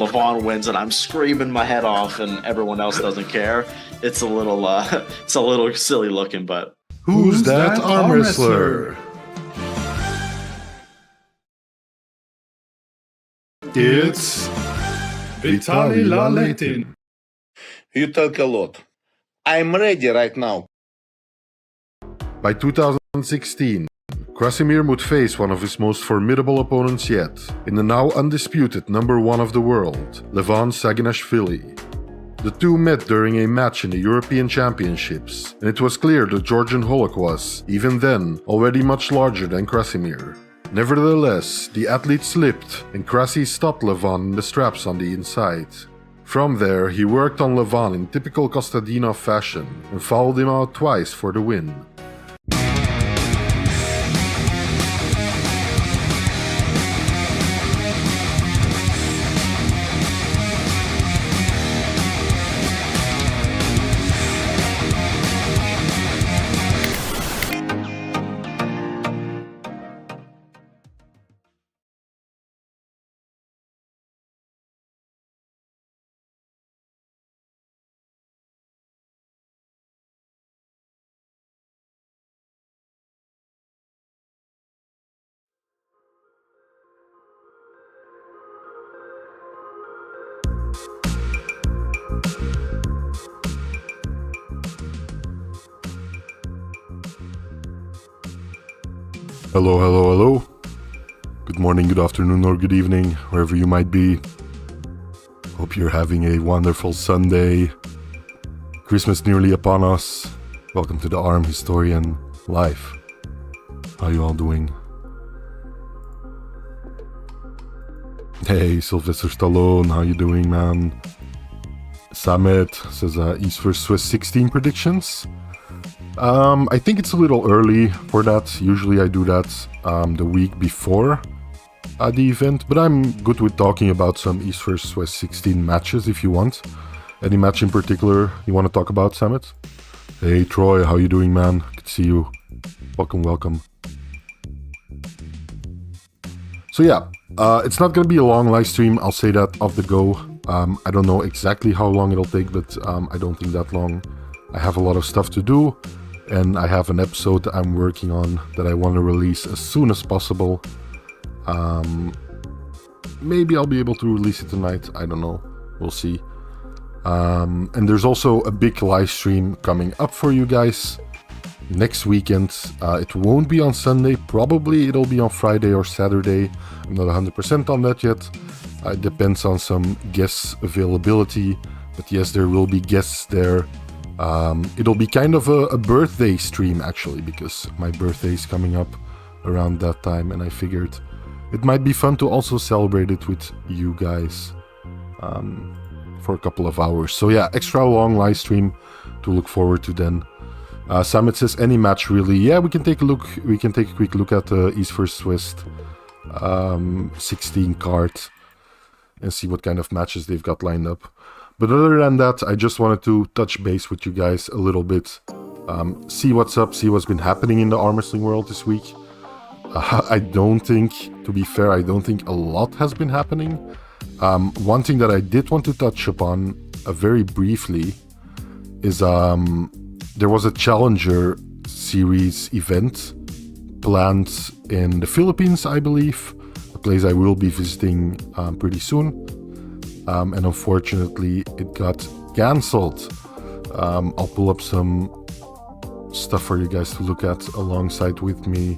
Levon wins and I'm screaming my head off and everyone else doesn't care. It's a little silly looking, but who's that arm wrestler? It's Vitaly Laletin. You talk a lot. I'm ready right now. By 2016, Krasimir would face one of his most formidable opponents yet, in the now undisputed number one of the world, Levon Saginashvili. The two met during a match in the European Championships, and it was clear that Georgian Holak was, even then, already much larger than Krasimir. Nevertheless, the athlete slipped, and Krasi stopped Levon in the straps on the inside. From there, he worked on Levon in typical Kostadinov fashion, and fouled him out twice for the win. Hello. Good morning, good afternoon, or good evening, wherever you might be. Hope you're having a wonderful Sunday. Christmas nearly upon us. Welcome to the Arm Historian Live. How you all doing? Hey, Sylvester Stallone, how you doing, man? Samet says East vs. Swiss 16 predictions. I think it's a little early for that. Usually I do that the week before the event, but I'm good with talking about some East vs. West 16 matches if you want. Any match in particular you want to talk about, Samet? Hey Troy, how you doing, man? Good to see you. Welcome. So yeah, it's not going to be a long live stream, I'll say that off the go. I don't know exactly how long it'll take, but I don't think that long. I have a lot of stuff to do, and I have an episode that I'm working on that I want to release as soon as possible. Maybe I'll be able to release it tonight, I don't know, we'll see. And there's also a big live stream coming up for you guys next weekend. It won't be on Sunday, probably it'll be on Friday or Saturday. I'm not 100% on that yet. It depends on some guest availability, but yes, there will be guests there. It'll be kind of a birthday stream actually, because my birthday is coming up around that time, and I figured it might be fun to also celebrate it with you guys for a couple of hours. So yeah, extra long live stream to look forward to then. Samet says any match really. Yeah, we can take a look. We can take a quick look at the East vs. West 16 card and see what kind of matches they've got lined up. But other than that, I just wanted to touch base with you guys a little bit. See what's up, see what's been happening in the arm wrestling world this week. I don't think, to be fair, I don't think a lot has been happening. One thing that I did want to touch upon very briefly is there was a Challenger Series event planned in the Philippines, I believe. A place I will be visiting pretty soon. And unfortunately it got cancelled. I'll pull up some stuff for you guys to look at alongside with me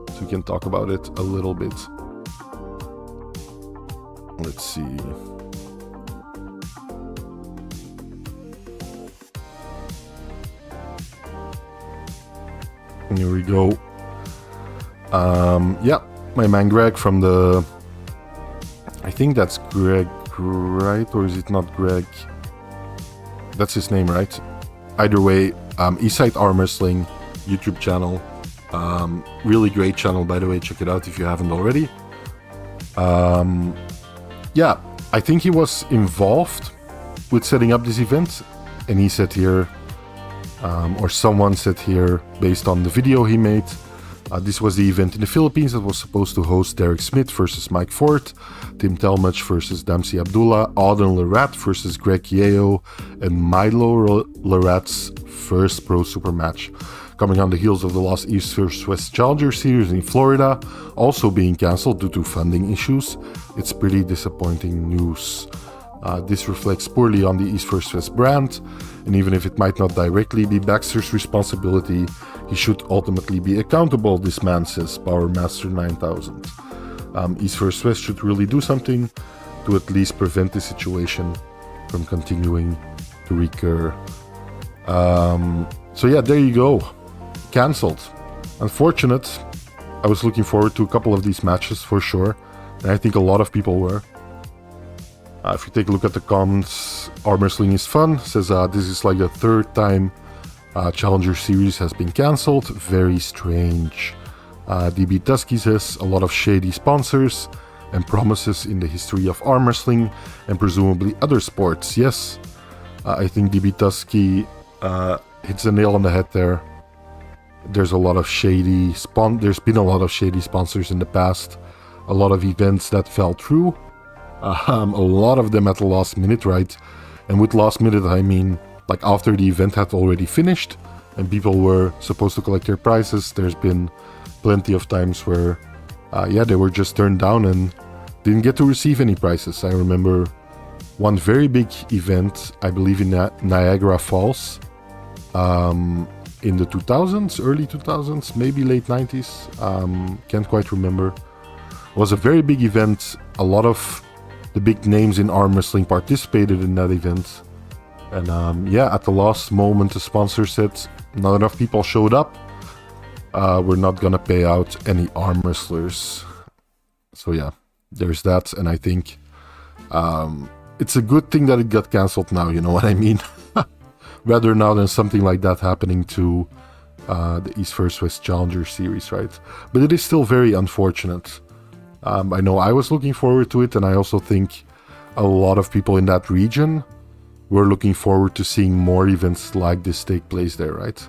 so we can talk about it a little bit. Let's see. Here we go. Yeah, my man Greg from the... I think that's Greg, right? Or is it not Greg? That's his name, right? Either way, Eastside Arm Wrestling YouTube channel. Really great channel, by the way. Check it out if you haven't already. Yeah, I think he was involved with setting up this event. And he said here, or someone said here, based on the video he made, This was the event in the Philippines that was supposed to host Derek Smith versus Mike Ford, Tim Talmadge versus Damsi Abdullah, Auden Leratte versus Greg Yeo, and Milo Leratte's first pro super match. Coming on the heels of the last East vs. West Challenger Series in Florida, also being cancelled due to funding issues. It's pretty disappointing news. This reflects poorly on the East vs. West brand, and even if it might not directly be Baxter's responsibility, he should ultimately be accountable, this man says, Power Master 9000. East vs. West should really do something to at least prevent the situation from continuing to recur. So yeah, there you go. Cancelled. Unfortunate. I was looking forward to a couple of these matches for sure, and I think a lot of people were. If you take a look at the comments, Arm Wrestling is fun, says this is like the third time Challenger Series has been cancelled. Very strange. DB Tusky says a lot of shady sponsors and promises in the history of arm wrestling and presumably other sports. Yes, I think DB Tusky hits the nail on the head there. There's a lot of shady there's been a lot of shady sponsors in the past. A lot of events that fell through. A lot of them at the last minute, right? And with last minute, I mean like after the event had already finished and people were supposed to collect their prizes. There's been plenty of times where, they were just turned down and didn't get to receive any prizes. I remember one very big event, I believe in Niagara Falls, in the 2000s, early 2000s, maybe late 90s, can't quite remember. It was a very big event. A lot of the big names in arm wrestling participated in that event. And at the last moment, the sponsor said not enough people showed up. We're not gonna pay out any arm wrestlers. So yeah, there's that. And I think it's a good thing that it got cancelled now, you know what I mean? Rather now than something like that happening to the East vs. West Challenger Series, right? But it is still very unfortunate. I know I was looking forward to it, and I also think a lot of people in that region were looking forward to seeing more events like this take place there, right?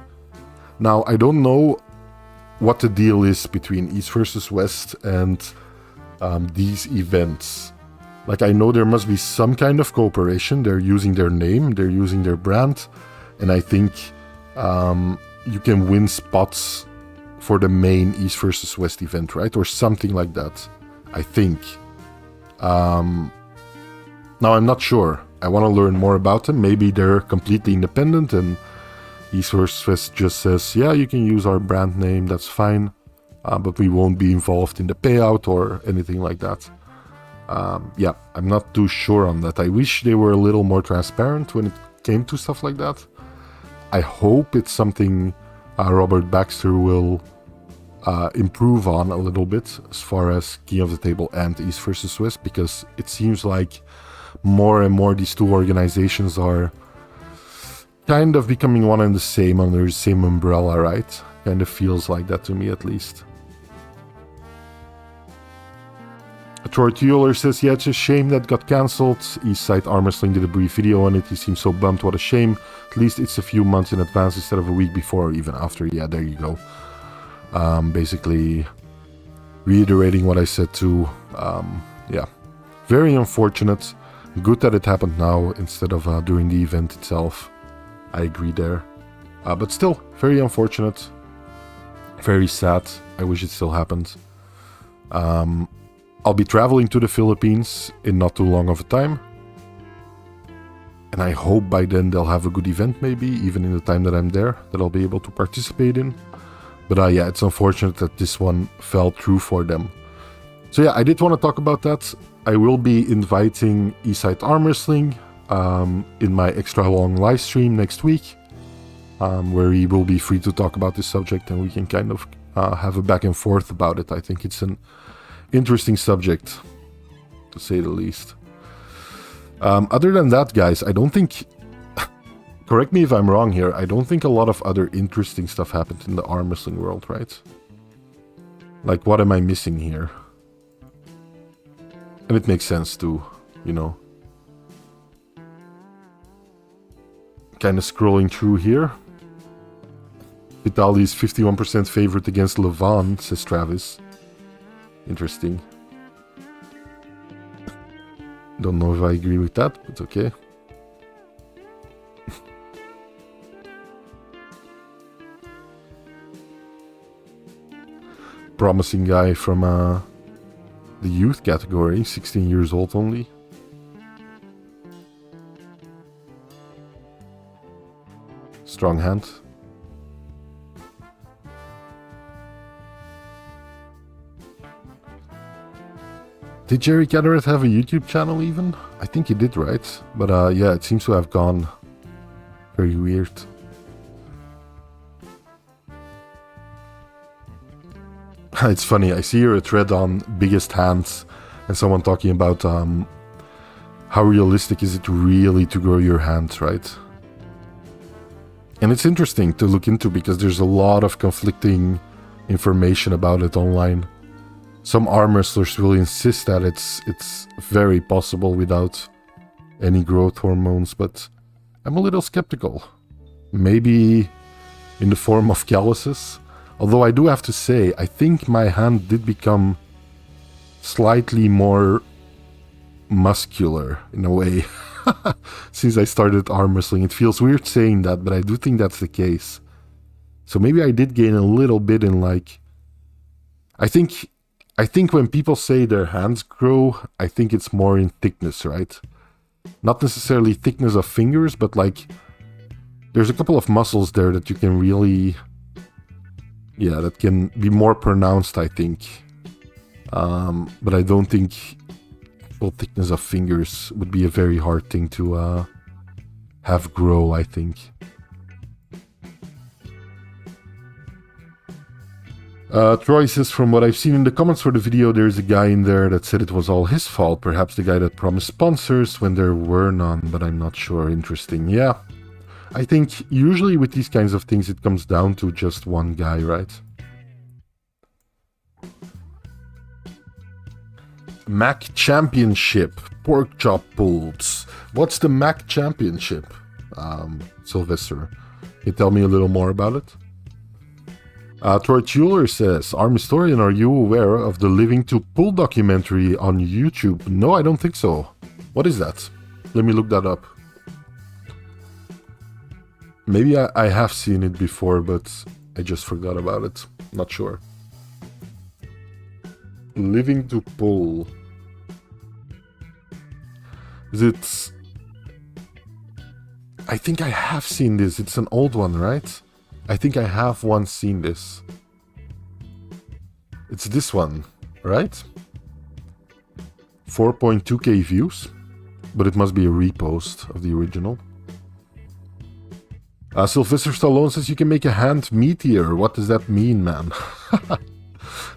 Now, I don't know what the deal is between East vs. West and these events. Like, I know there must be some kind of cooperation. They're using their name, they're using their brand, and I think you can win spots for the main East vs. West event, right? Or something like that, I think. Now, I'm not sure. I want to learn more about them. Maybe they're completely independent and East vs. West just says, yeah, you can use our brand name, that's fine, but we won't be involved in the payout or anything like that. I'm not too sure on that. I wish they were a little more transparent when it came to stuff like that. I hope it's something Robert Baxter will improve on a little bit as far as King of the Table and East vs. West, because it seems like more and more these two organizations are kind of becoming one and the same under the same umbrella, right? Kind of feels like that to me, at least. Troy Tueller says, yeah, it's a shame that got cancelled. Eastside Arm Wrestling did a brief video on it. He seems so bummed. What a shame. At least it's a few months in advance instead of a week before or even after. Yeah, there you go. Basically reiterating what I said too. Very unfortunate. Good that it happened now instead of during the event itself. I agree there. But still, very unfortunate. Very sad. I wish it still happened. I'll be traveling to the Philippines in not too long of a time. And I hope by then they'll have a good event, maybe, even in the time that I'm there, that I'll be able to participate in. But it's unfortunate that this one fell through for them. So yeah, I did want to talk about that. I will be inviting Eastside Arm Wrestling in my extra long live stream next week, where he will be free to talk about this subject and we can kind of have a back and forth about it. I think it's an interesting subject, to say the least. Other than that, guys, I don't think... correct me if I'm wrong here, I don't think a lot of other interesting stuff happened in the arm wrestling world, right? Like, what am I missing here? And it makes sense too, you know. Kind of scrolling through here. Vitaly is 51% favorite against Levon, says Travis. Interesting. Don't know if I agree with that, but okay. Promising guy from the youth category, 16 years old only. Strong hand. Did Jerry Caderet have a YouTube channel even? I think he did, right? But yeah, it seems to have gone very weird. It's funny, I see here a thread on biggest hands and someone talking about how realistic is it really to grow your hands, right? And it's interesting to look into because there's a lot of conflicting information about it online. Some arm wrestlers will insist that it's very possible without any growth hormones, but I'm a little skeptical. Maybe in the form of calluses. Although I do have to say, I think my hand did become slightly more muscular in a way since I started arm wrestling. It feels weird saying that, but I do think that's the case. So maybe I did gain a little bit in like... I think when people say their hands grow, I think it's more in thickness, right? Not necessarily thickness of fingers, but like there's a couple of muscles there that you can really, yeah, that can be more pronounced, I think. But I don't think full thickness of fingers would be a very hard thing to have grow, I think. Troy says, from what I've seen in the comments for the video, there's a guy in there that said it was all his fault. Perhaps the guy that promised sponsors when there were none, but I'm not sure. Interesting. Yeah. I think usually with these kinds of things, it comes down to just one guy, right? Mac Championship. Pork chop pulls. What's the Mac Championship? Sylvester, can you tell me a little more about it? Troy Tueller says, Arm Historian, are you aware of the Living to Pull documentary on YouTube? No, I don't think so. What is that? Let me look that up. Maybe I have seen it before, but I just forgot about it. Not sure. Living to Pull. Is it... I think I have seen this. It's an old one, right? I think I have once seen this. It's this one, right? 4.2k views, but it must be a repost of the original. Sylvester Stallone says you can make a hand meteor. What does that mean, man?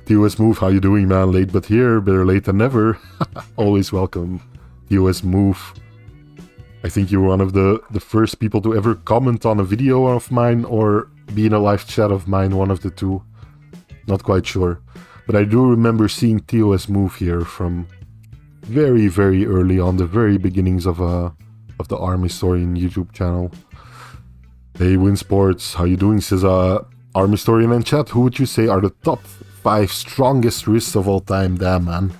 TOS Move, how you doing, man? Late but here, better late than never. Always welcome, TOS Move. I think you were one of the first people to ever comment on a video of mine or be in a live chat of mine, one of the two. Not quite sure. But I do remember seeing TOS Move here from very, very early on, the very beginnings of the Arm Historian YouTube channel. Hey, Win Sports, how you doing? Says Arm Historian in chat. Who would you say are the top 5 strongest wrists of all time? Damn, man.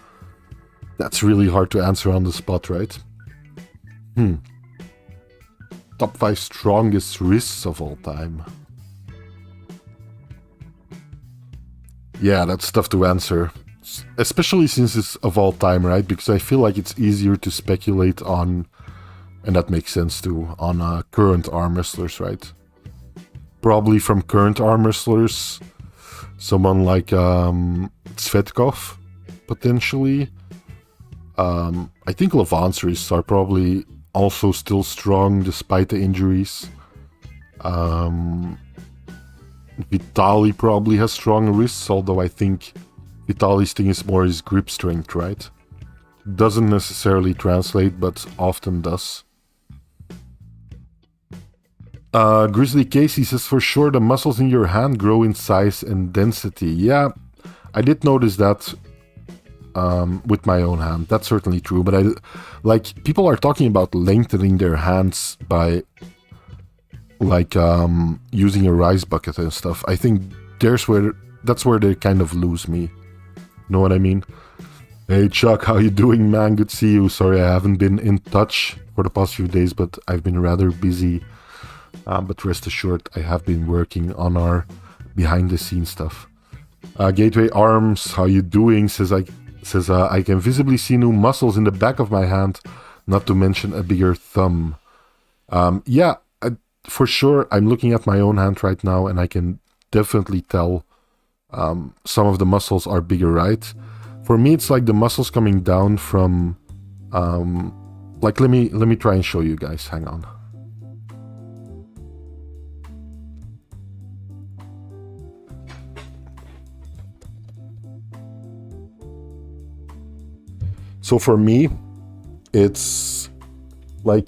That's really hard to answer on the spot, right? Top 5 strongest wrists of all time. Yeah, that's tough to answer. Especially since it's of all time, right? Because I feel like it's easier to speculate on, and that makes sense too, on current arm wrestlers, right? Probably from current arm wrestlers, someone like Svetkov, potentially. I think Levon's wrists are probably also still strong despite the injuries. Vitaly probably has strong wrists, although I think Vitaly's thing is more his grip strength, right? Doesn't necessarily translate, but often does. Grizzly Casey says, for sure the muscles in your hand grow in size and density. Yeah, I did notice that with my own hand. That's certainly true, but people are talking about lengthening their hands by like using a rice bucket and stuff. I think that's where they kind of lose me. Know what I mean? Hey Chuck, how you doing, man? Good to see you. Sorry I haven't been in touch for the past few days, but I've been rather busy. But rest assured, I have been working on our behind-the-scenes stuff. Gateway Arms, how you doing? Says I can visibly see new muscles in the back of my hand, not to mention a bigger thumb. Yeah, for sure. I'm looking at my own hand right now, and I can definitely tell some of the muscles are bigger, right? For me, it's like the muscles coming down from, like let me try and show you guys. Hang on. So for me, it's like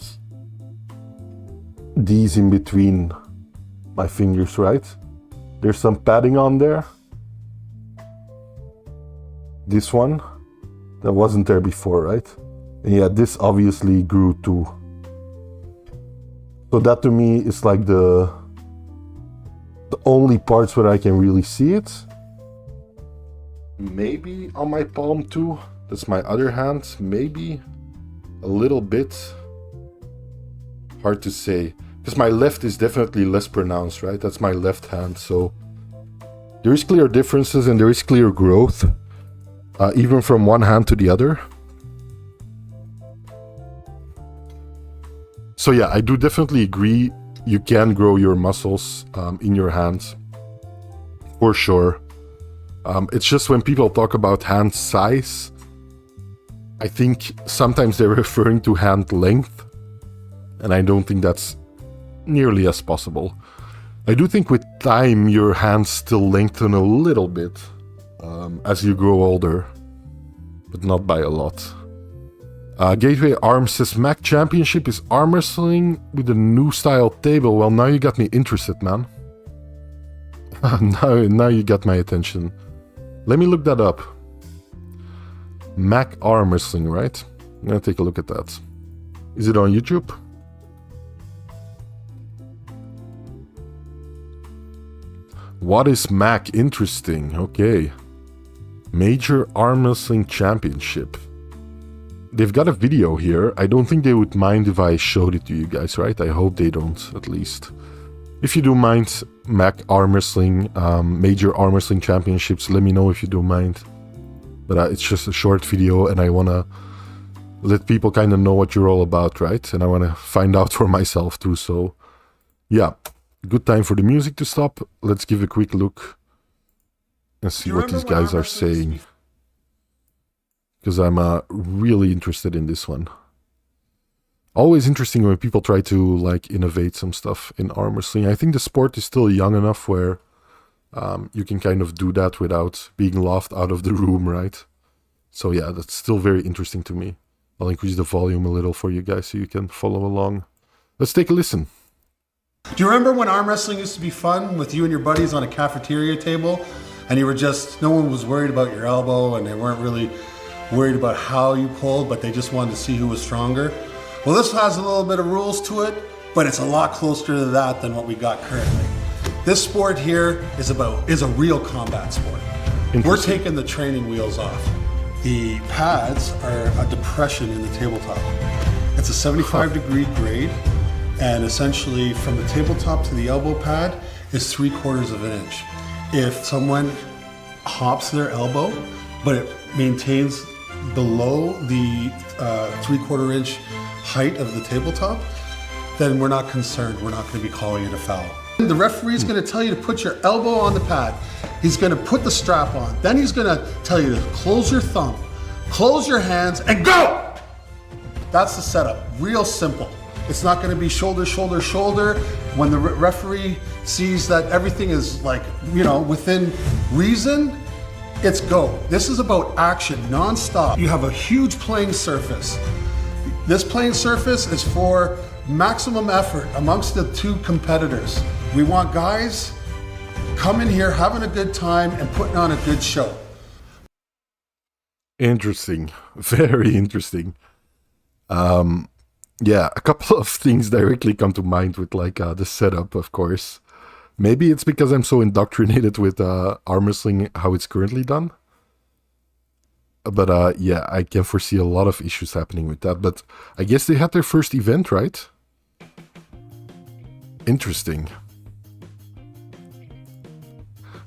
these in between my fingers, right? There's some padding on there. This one, that wasn't there before, right? And yeah, this obviously grew too. So that to me is like the only parts where I can really see it. Maybe on my palm too. That's my other hand, maybe a little bit. Hard to say, because my left is definitely less pronounced, right? That's my left hand, so there is clear differences and there is clear growth, even from one hand to the other. So yeah, I do definitely agree you can grow your muscles in your hands, for sure. It's just when people talk about hand size, I think sometimes they're referring to hand length, and I don't think that's nearly as possible. I do think with time your hands still lengthen a little bit as you grow older, but not by a lot. Gateway Arms says Mac Championship is arm wrestling with a new style table. Well, now you got me interested, man. now you got my attention. Let me look that up. Mac arm wrestling, right? I'm gonna take a look at that. Is it on YouTube? What is Mac? Interesting. Okay. Major Arm Wrestling Championship. They've got a video here. I don't think they would mind if I showed it to you guys, right? I hope they don't, at least. If you do mind, Mac Arm Wrestling, Major Arm Wrestling Championships, let me know if you do mind. But it's just a short video and I want to let people kind of know what you're all about, right? And I want to find out for myself too. So yeah, good time for the music to stop. Let's give a quick look and see what these guys are saying. Because I'm really interested in this one. Always interesting when people try to like innovate some stuff in arm wrestling. I think the sport is still young enough where you can kind of do that without being laughed out of the room, right? So yeah, that's still very interesting to me. I'll increase the volume a little for you guys so you can follow along. Let's take a listen. Do you remember when arm wrestling used to be fun with you and your buddies on a cafeteria table? And you were just, no one was worried about your elbow and they weren't really worried about how you pulled, but they just wanted to see who was stronger. Well, this has a little bit of rules to it, but it's a lot closer to that than what we got currently. This sport here is a real combat sport. We're taking the training wheels off. The pads are a depression in the tabletop. It's a 75-degree grade, and essentially from the tabletop to the elbow pad is 3/4 of an inch. If someone hops their elbow, but it maintains below the 3/4 inch height of the tabletop, then we're not concerned. We're not going to be calling it a foul. The referee is going to tell you to put your elbow on the pad. He's going to put the strap on. Then he's going to tell you to close your thumb, close your hands, and go! That's the setup. Real simple. It's not going to be shoulder, shoulder, shoulder. When the referee sees that everything is like, within reason, it's go. This is about action, non-stop. You have a huge playing surface. This playing surface is for maximum effort amongst the two competitors. We want guys coming here, having a good time, and putting on a good show. Interesting. Very interesting. Yeah, a couple of things directly come to mind with like the setup, of course. Maybe it's because I'm so indoctrinated with arm wrestling, how it's currently done. But yeah, I can foresee a lot of issues happening with that. But I guess they had their first event, right? Interesting.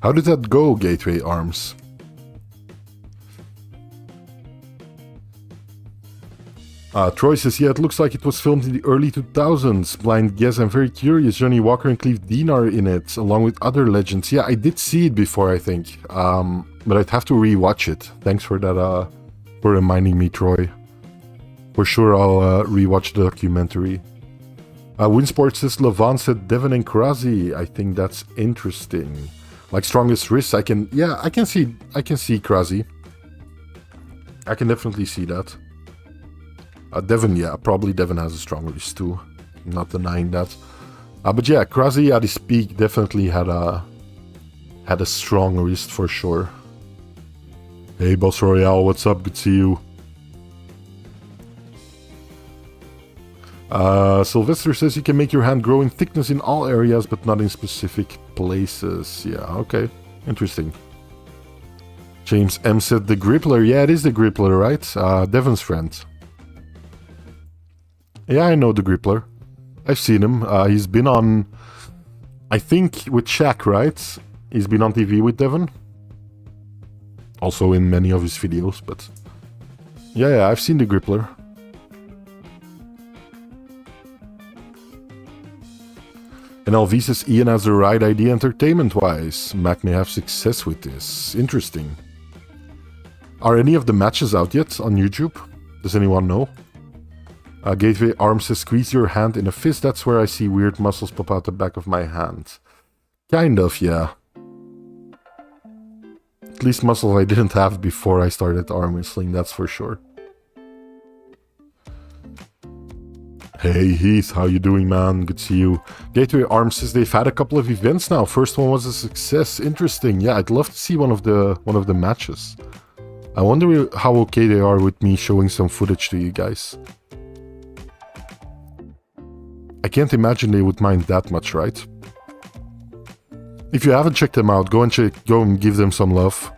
How did that go, Gateway Arms? Troy says, yeah, it looks like it was filmed in the early 2000s. Blind guess, I'm very curious. Johnny Walker and Cleve Dean are in it, along with other legends. Yeah, I did see it before, I think. But I'd have to rewatch it. Thanks for that, for reminding me, Troy. For sure, I'll rewatch the documentary. Winsport says, Levant said Devon and Krasi. I think that's interesting. Like strongest wrists, I can see Krasi. I can definitely see that. Devon, yeah, probably Devon has a strong wrist too. I'm not denying that. But yeah, Krasi at his peak definitely had a strong wrist for sure. Hey, Boss Royale, what's up? Good to see you. Sylvester says you can make your hand grow in thickness in all areas, but not in specific places. Yeah, okay. Interesting. James M said the Grippler. Yeah, it is the Grippler, right? Devon's friend. Yeah, I know the Grippler. I've seen him. He's been on, I think, with Shaq, right? He's been on TV with Devon. Also in many of his videos, but... Yeah, I've seen the Grippler. And LV says Ian has the right idea entertainment-wise. Mac may have success with this. Interesting. Are any of the matches out yet on YouTube? Does anyone know? Gateway Arm says, squeeze your hand in a fist. That's where I see weird muscles pop out the back of my hand. Kind of, yeah. At least muscles I didn't have before I started arm wrestling, that's for sure. Hey Heath, how you doing, man? Good to see you. Gateway Arm says they've had a couple of events now. First one was a success. Interesting. Yeah, I'd love to see one of the matches. I wonder how okay they are with me showing some footage to you guys. I can't imagine they would mind that much, right? If you haven't checked them out, go and give them some love.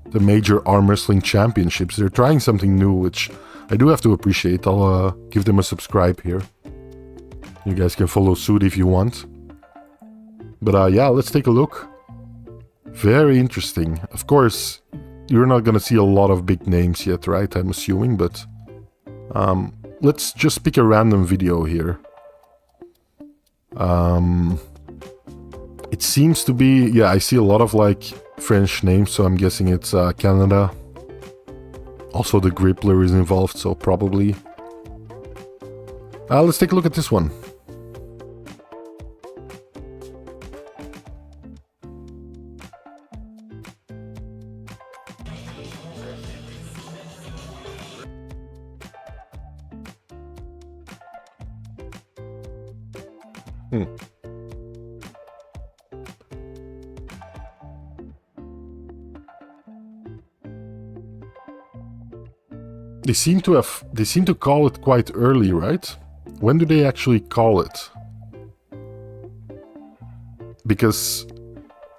The Major Arm Wrestling Championships. They're trying something new, which I do have to appreciate. I'll give them a subscribe here. You guys can follow suit if you want. But yeah, let's take a look. Very interesting. Of course, you're not gonna see a lot of big names yet, right? I'm assuming, but let's just pick a random video here. It seems to be, yeah, I see a lot of like French names, so I'm guessing it's Canada. Also the Grippler is involved, so probably. Let's take a look at this one. They seem to call it quite early, right? When do they actually call it? Because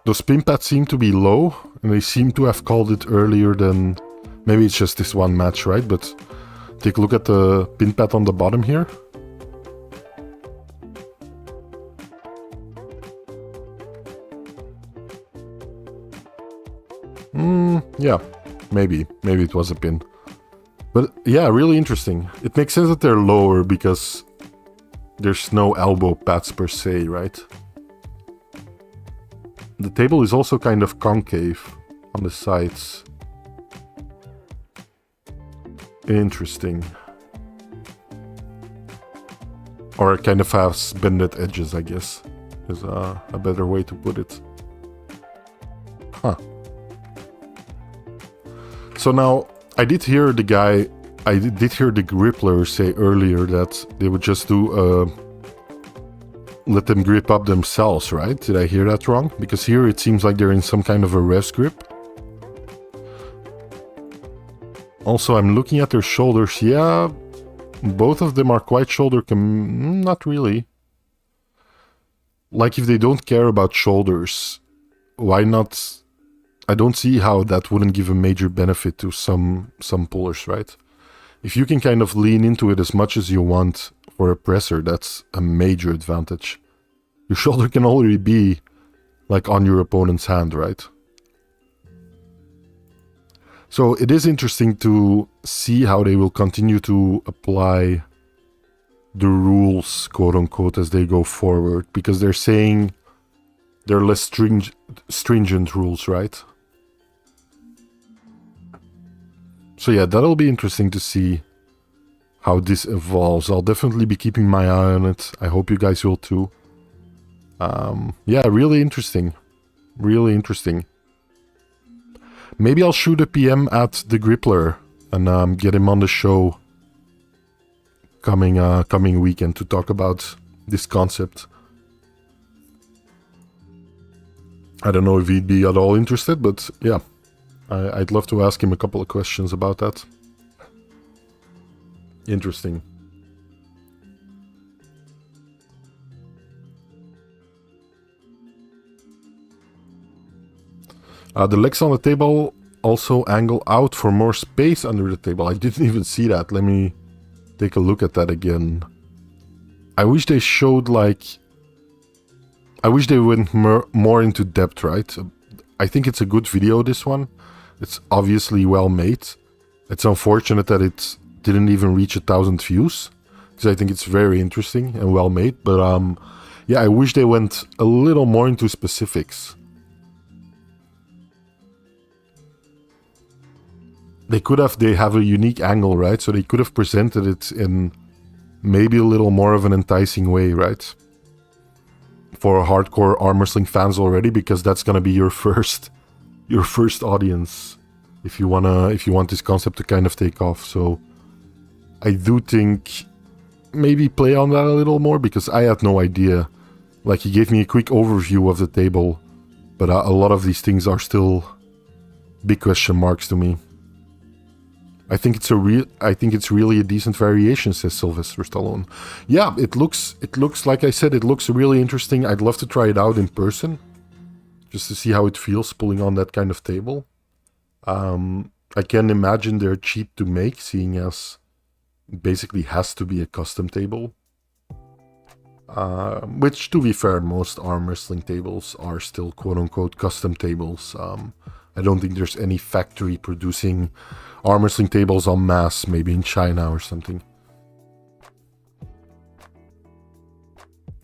those pin pads seem to be low, and they seem to have called it earlier than... Maybe it's just this one match, right? But take a look at the pin pad on the bottom here. Yeah, maybe it was a pin. But yeah, really interesting. It makes sense that they're lower because there's no elbow pads per se, right? The table is also kind of concave on the sides. Interesting. Or it kind of has bended edges, I guess, is a better way to put it. Huh. So now, I did hear the Grippler say earlier that they would just do, let them grip up themselves, right? Did I hear that wrong? Because here it seems like they're in some kind of a rest grip. Also, I'm looking at their shoulders. Yeah, both of them are quite shoulder not really. Like, if they don't care about shoulders, why not? I don't see how that wouldn't give a major benefit to some pullers, right? If you can kind of lean into it as much as you want for a presser, that's a major advantage. Your shoulder can already be like on your opponent's hand, right? So it is interesting to see how they will continue to apply the rules, quote unquote, as they go forward, because they're saying they're less stringent rules, right? So yeah, that'll be interesting to see how this evolves. I'll definitely be keeping my eye on it. I hope you guys will too. Yeah, really interesting. Really interesting. Maybe I'll shoot a PM at the Grippler and get him on the show coming weekend to talk about this concept. I don't know if he'd be at all interested, but yeah, I'd love to ask him a couple of questions about that. Interesting. The legs on the table also angle out for more space under the table. I didn't even see that. Let me take a look at that again. I wish they showed like... I wish they went more into depth, right? I think it's a good video, this one. It's obviously well made. It's unfortunate that it didn't even reach 1,000 views, because I think it's very interesting and well made. But yeah, I wish they went a little more into specifics. They have a unique angle, right? So they could have presented it in maybe a little more of an enticing way, right? For hardcore arm wrestling fans already, because that's gonna be your first audience if you want this concept to kind of take off. So I do think maybe play on that a little more, because I had no idea. Like, he gave me a quick overview of the table, but a lot of these things are still big question marks to me. I think it's really a decent variation, says Sylvester Stallone. Yeah, it looks like I said, it looks really interesting. I'd love to try it out in person, just to see how it feels pulling on that kind of table. I can imagine they're cheap to make, seeing as it basically has to be a custom table. Which, to be fair, most arm wrestling tables are still quote-unquote custom tables. I don't think there's any factory producing arm wrestling tables en masse, maybe in China or something.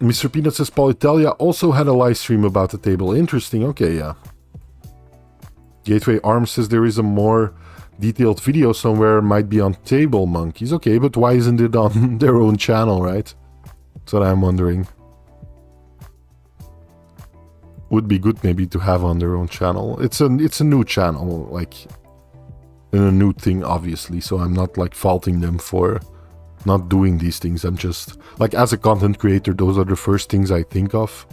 Mr. Peanut says Paul Italia also had a live stream about the table. Interesting, okay, yeah. Gateway Arms says there is a more detailed video somewhere, might be on Table Monkeys. Okay, but why isn't it on their own channel, right? That's what I'm wondering. Would be good maybe to have on their own channel. It's a new channel, like, and a new thing, obviously, so I'm not like faulting them for not doing these things. I'm just like, as a content creator, those are the first things I think of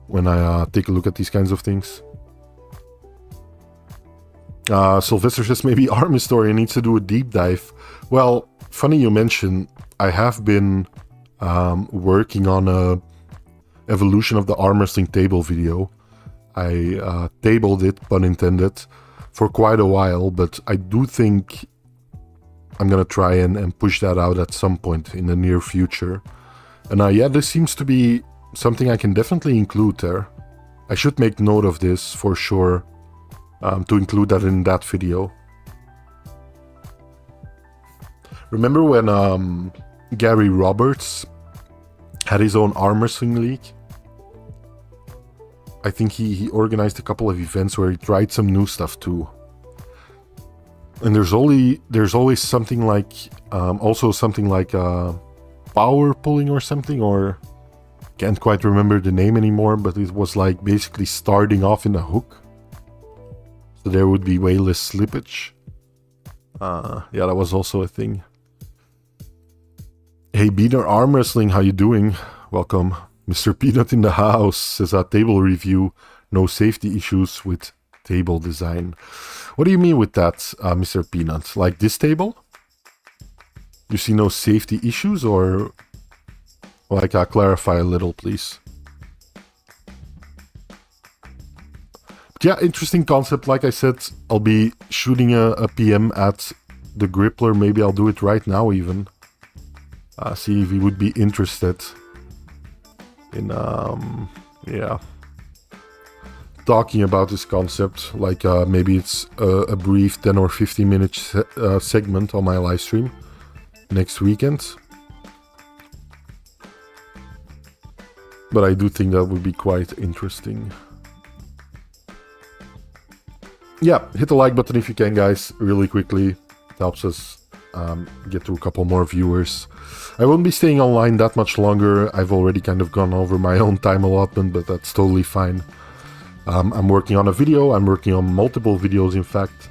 when I take a look at these kinds of things. Sylvester says maybe Arm Historian needs to do a deep dive. Well, funny you mention, I have been working on a evolution of the arm wrestling table video. I tabled it, pun intended, for quite a while, but I do think I'm gonna try and push that out at some point in the near future. And yeah, this seems to be something I can definitely include there. I should make note of this for sure, to include that in that video. Remember when Gary Roberts had his own arm wrestling league? I think he organized a couple of events where he tried some new stuff too. And there's always something like, also something like power pulling or something, or can't quite remember the name anymore, but it was like basically starting off in a hook. So there would be way less slippage. Yeah, that was also a thing. Hey, Beaner Arm Wrestling, how you doing? Welcome. Mr. Peanut in the house says a table review, no safety issues with table design. What do you mean with that, Mr. Peanut? Like this table? You see no safety issues, or like clarify a little, please. But yeah, interesting concept. Like I said, I'll be shooting a PM at the Grippler. Maybe I'll do it right now even. See if he would be interested in yeah, talking about this concept. Like maybe it's a brief 10 or 15 minute segment on my live stream next weekend. But I do think that would be quite interesting. Yeah, hit the like button if you can, guys, really quickly. It helps us get to a couple more viewers. I won't be staying online that much longer. I've already kind of gone over my own time allotment, but that's totally fine. I'm working on a video. I'm working on multiple videos, in fact.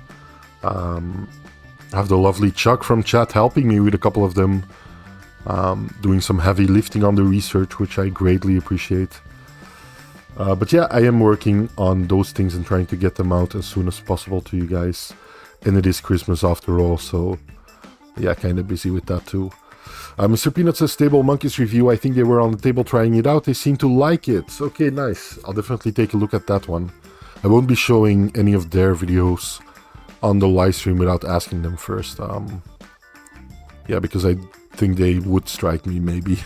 I have the lovely Chuck from chat helping me with a couple of them. Doing some heavy lifting on the research, which I greatly appreciate. But yeah, I am working on those things and trying to get them out as soon as possible to you guys. And it is Christmas after all, so yeah, kind of busy with that too. Mr. Peanut says, Stable Monkeys review. I think they were on the table trying it out. They seem to like it. Okay, nice. I'll definitely take a look at that one. I won't be showing any of their videos on the live stream without asking them first. Yeah, because I think they would strike me, maybe.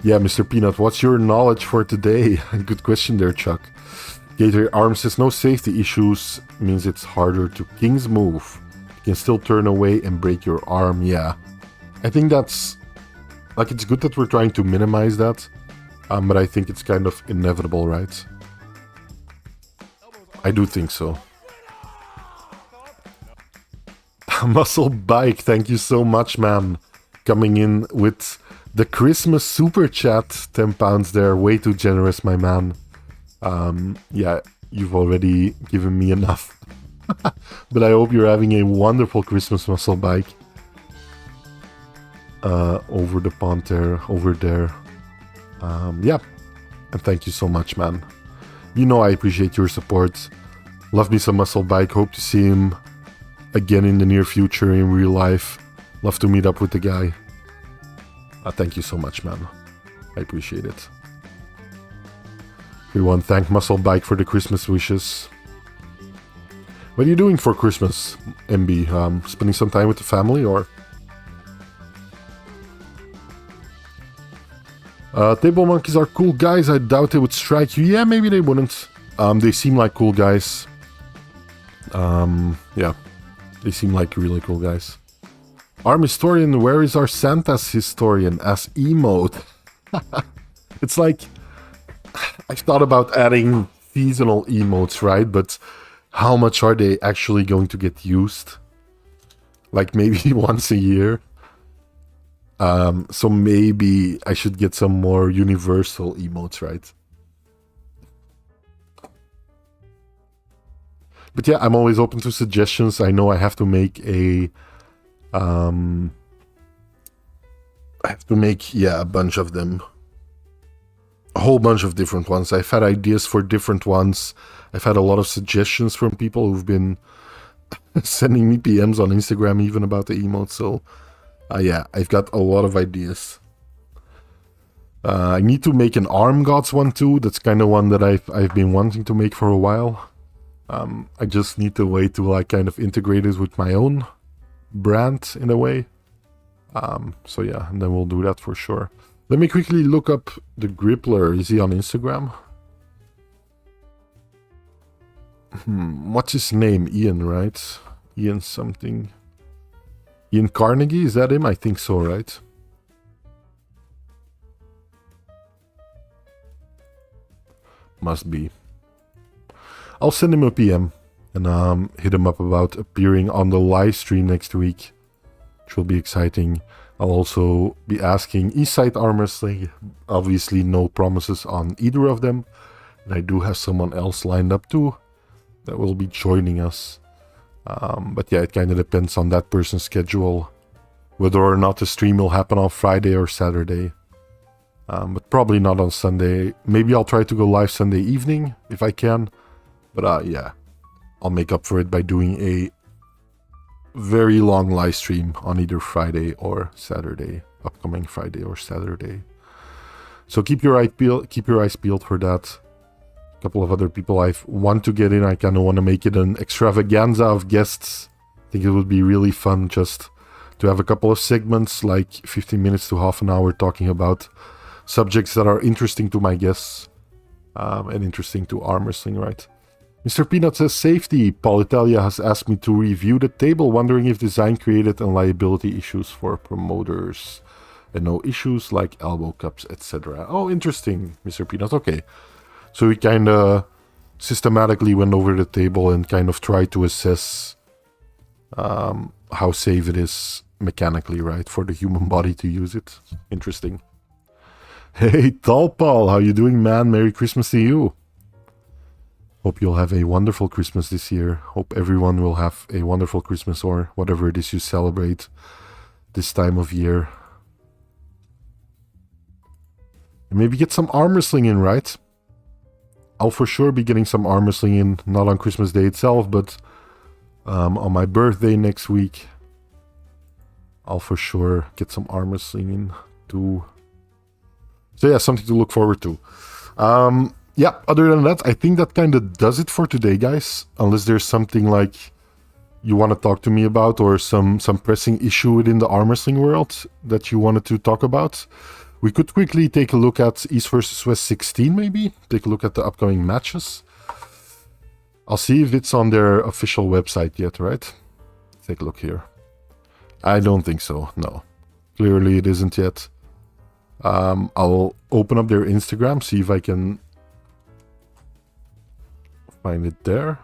Yeah, Mr. Peanut, what's your knowledge for today? Good question there, Chuck. Gator Arm says, no safety issues means it's harder to King's move. You can still turn away and break your arm, yeah. I think that's... like, it's good that we're trying to minimize that. But I think it's kind of inevitable, right? I do think so. Muscle Bike, thank you so much, man. Coming in with the Christmas super chat, 10 pounds there. Way too generous, my man. Yeah, you've already given me enough. But I hope you're having a wonderful Christmas, Muscle Bike. Over the pond there, over there. Yeah, and thank you so much, man. You know I appreciate your support. Love me some Muscle Bike. Hope to see him again in the near future in real life. Love to meet up with the guy. Thank you so much, man. I appreciate it. Everyone, thank Muscle Bike for the Christmas wishes. What are you doing for Christmas, MB? Spending some time with the family, or? Table Monkeys are cool guys. I doubt they would strike you. Yeah, maybe they wouldn't. They seem like cool guys. Yeah. They seem like really cool guys. Arm Historian, where is our Santa's Historian as emote? It's like... I've thought about adding seasonal emotes, right? But how much are they actually going to get used? Like maybe once a year? So maybe I should get some more universal emotes, right? But yeah, I'm always open to suggestions. I know I have to make a... I have to make, yeah, a bunch of them. A whole bunch of different ones. I've had ideas for different ones. I've had a lot of suggestions from people who've been sending me PMs on Instagram even about the emotes. So, yeah, I've got a lot of ideas. I need to make an Arm Gods one too. That's kind of one that I've been wanting to make for a while. I just need to wait to like kind of integrate it with my own brand in a way. So yeah, and then we'll do that for sure. Let me quickly look up the Grippler. Is he on Instagram? What's his name? Ian, right? Ian something. Ian Carnegie, is that him? I think so, right? Must be. I'll send him a PM and hit him up about appearing on the live stream next week, which will be exciting. I'll also be asking Eastside Arm Wrestling. Obviously, no promises on either of them. And I do have someone else lined up too that will be joining us. But yeah, it kind of depends on that person's schedule, whether or not the stream will happen on Friday or Saturday. But probably not on Sunday. Maybe I'll try to go live Sunday evening if I can. But yeah, I'll make up for it by doing very long live stream on either Friday or Saturday, upcoming Friday or Saturday. So keep your eyes peeled for that. A couple of other people I want to get in. I kind of want to make it an extravaganza of guests. I think it would be really fun just to have a couple of segments, like 15 minutes to half an hour, talking about subjects that are interesting to my guests and interesting to arm wrestling, right? Mr. Peanut says, safety. Paul Italia has asked me to review the table, wondering if design created and liability issues for promoters. And no issues like elbow cups, etc. Oh, interesting, Mr. Peanut. Okay. So we kind of systematically went over the table and kind of tried to assess how safe it is mechanically, right? For the human body to use it. Interesting. Hey, Tall Paul, how you doing, man? Merry Christmas to you. Hope you'll have a wonderful Christmas this year. Hope everyone will have a wonderful Christmas or whatever it is you celebrate this time of year. And maybe get some arm wrestling in, right? I'll for sure be getting some arm wrestling in, not on Christmas Day itself, but on my birthday next week. I'll for sure get some arm wrestling in too. So yeah, something to look forward to. Yeah, other than that, I think that kind of does it for today, guys. Unless there's something like you want to talk to me about or some pressing issue within the arm wrestling world that you wanted to talk about. We could quickly take a look at East vs. West 16, maybe. Take a look at the upcoming matches. I'll see if it's on their official website yet, right? Take a look here. I don't think so, no. Clearly it isn't yet. I'll open up their Instagram, see if I can find it there.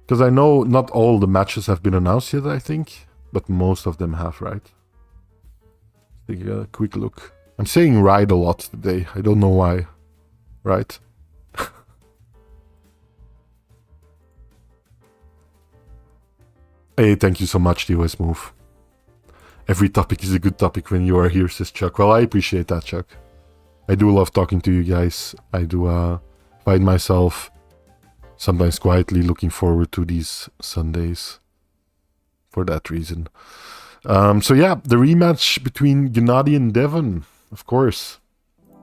Because I know not all the matches have been announced yet, I think. But most of them have, right? Take a quick look. I'm saying right a lot today. I don't know why. Right? Hey, thank you so much, DOS Move. Every topic is a good topic when you are here, says Chuck. Well, I appreciate that, Chuck. I do love talking to you guys. I do find myself sometimes quietly looking forward to these Sundays for that reason. So yeah, the rematch between Gennady and Devon, of course.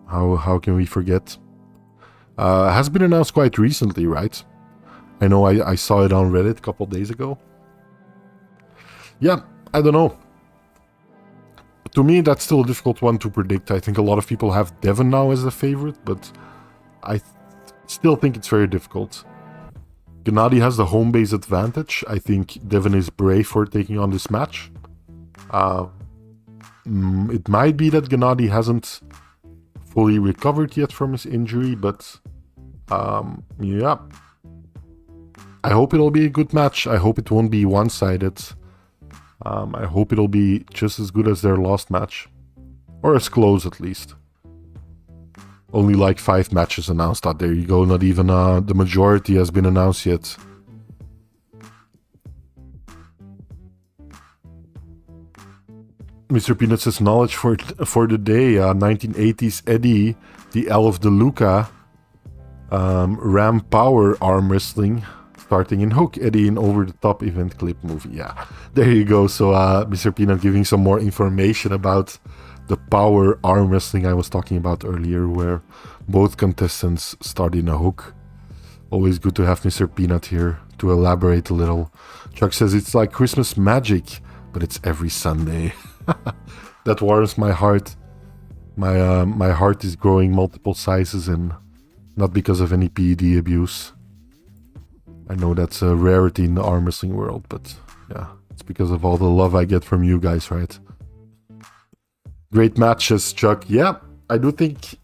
How can we forget? Has been announced quite recently, right? I know I saw it on Reddit a couple days ago. Yeah, I don't know. To me, that's still a difficult one to predict. I think a lot of people have Devon now as a favorite, but I still think it's very difficult. Gennady has the home base advantage. I think Devon is brave for taking on this match. It might be that Gennady hasn't fully recovered yet from his injury, but yeah. I hope it'll be a good match. I hope it won't be one-sided. I hope it'll be just as good as their last match. Or as close, at least. Only like 5 matches announced. There you go. Not even the majority has been announced yet. Mr. Peanut says knowledge for the day. 1980s Eddie, the L of DeLuca, Ram Power arm wrestling, starting in Hook, Eddie in over the top event clip movie. Yeah, there you go. So Mr. Peanut giving some more information about the power arm wrestling I was talking about earlier, where both contestants start in a hook. Always good to have Mr. Peanut here to elaborate a little. Chuck says it's like Christmas magic, but it's every Sunday. That warms my heart. My heart is growing multiple sizes, and not because of any PED abuse. I know that's a rarity in the arm wrestling world, but yeah, it's because of all the love I get from you guys, right? Great matches, Chuck. Yeah, I do think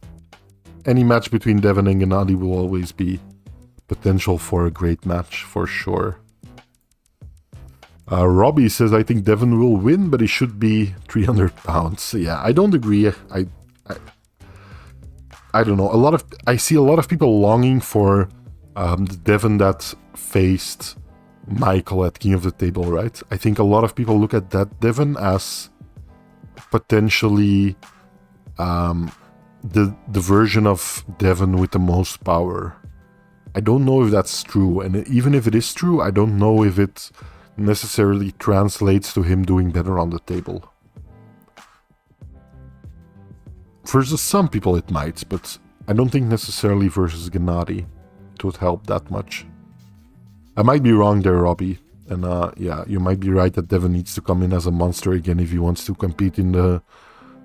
any match between Devon and Gennady will always be potential for a great match, for sure. Robbie says, I think Devon will win, but he should be 300 pounds. Yeah, I don't agree. I don't know. I see a lot of people longing for the Devon that faced Michael at King of the Table, right? I think a lot of people look at that Devon as potentially the version of Devon with the most power. I don't know if that's true, and even if it is true, I don't know if it necessarily translates to him doing better on the table. Versus some people it might, but I don't think necessarily versus Gennady it would help that much. I might be wrong there, Robbie, and yeah, you might be right that Devon needs to come in as a monster again if he wants to compete in the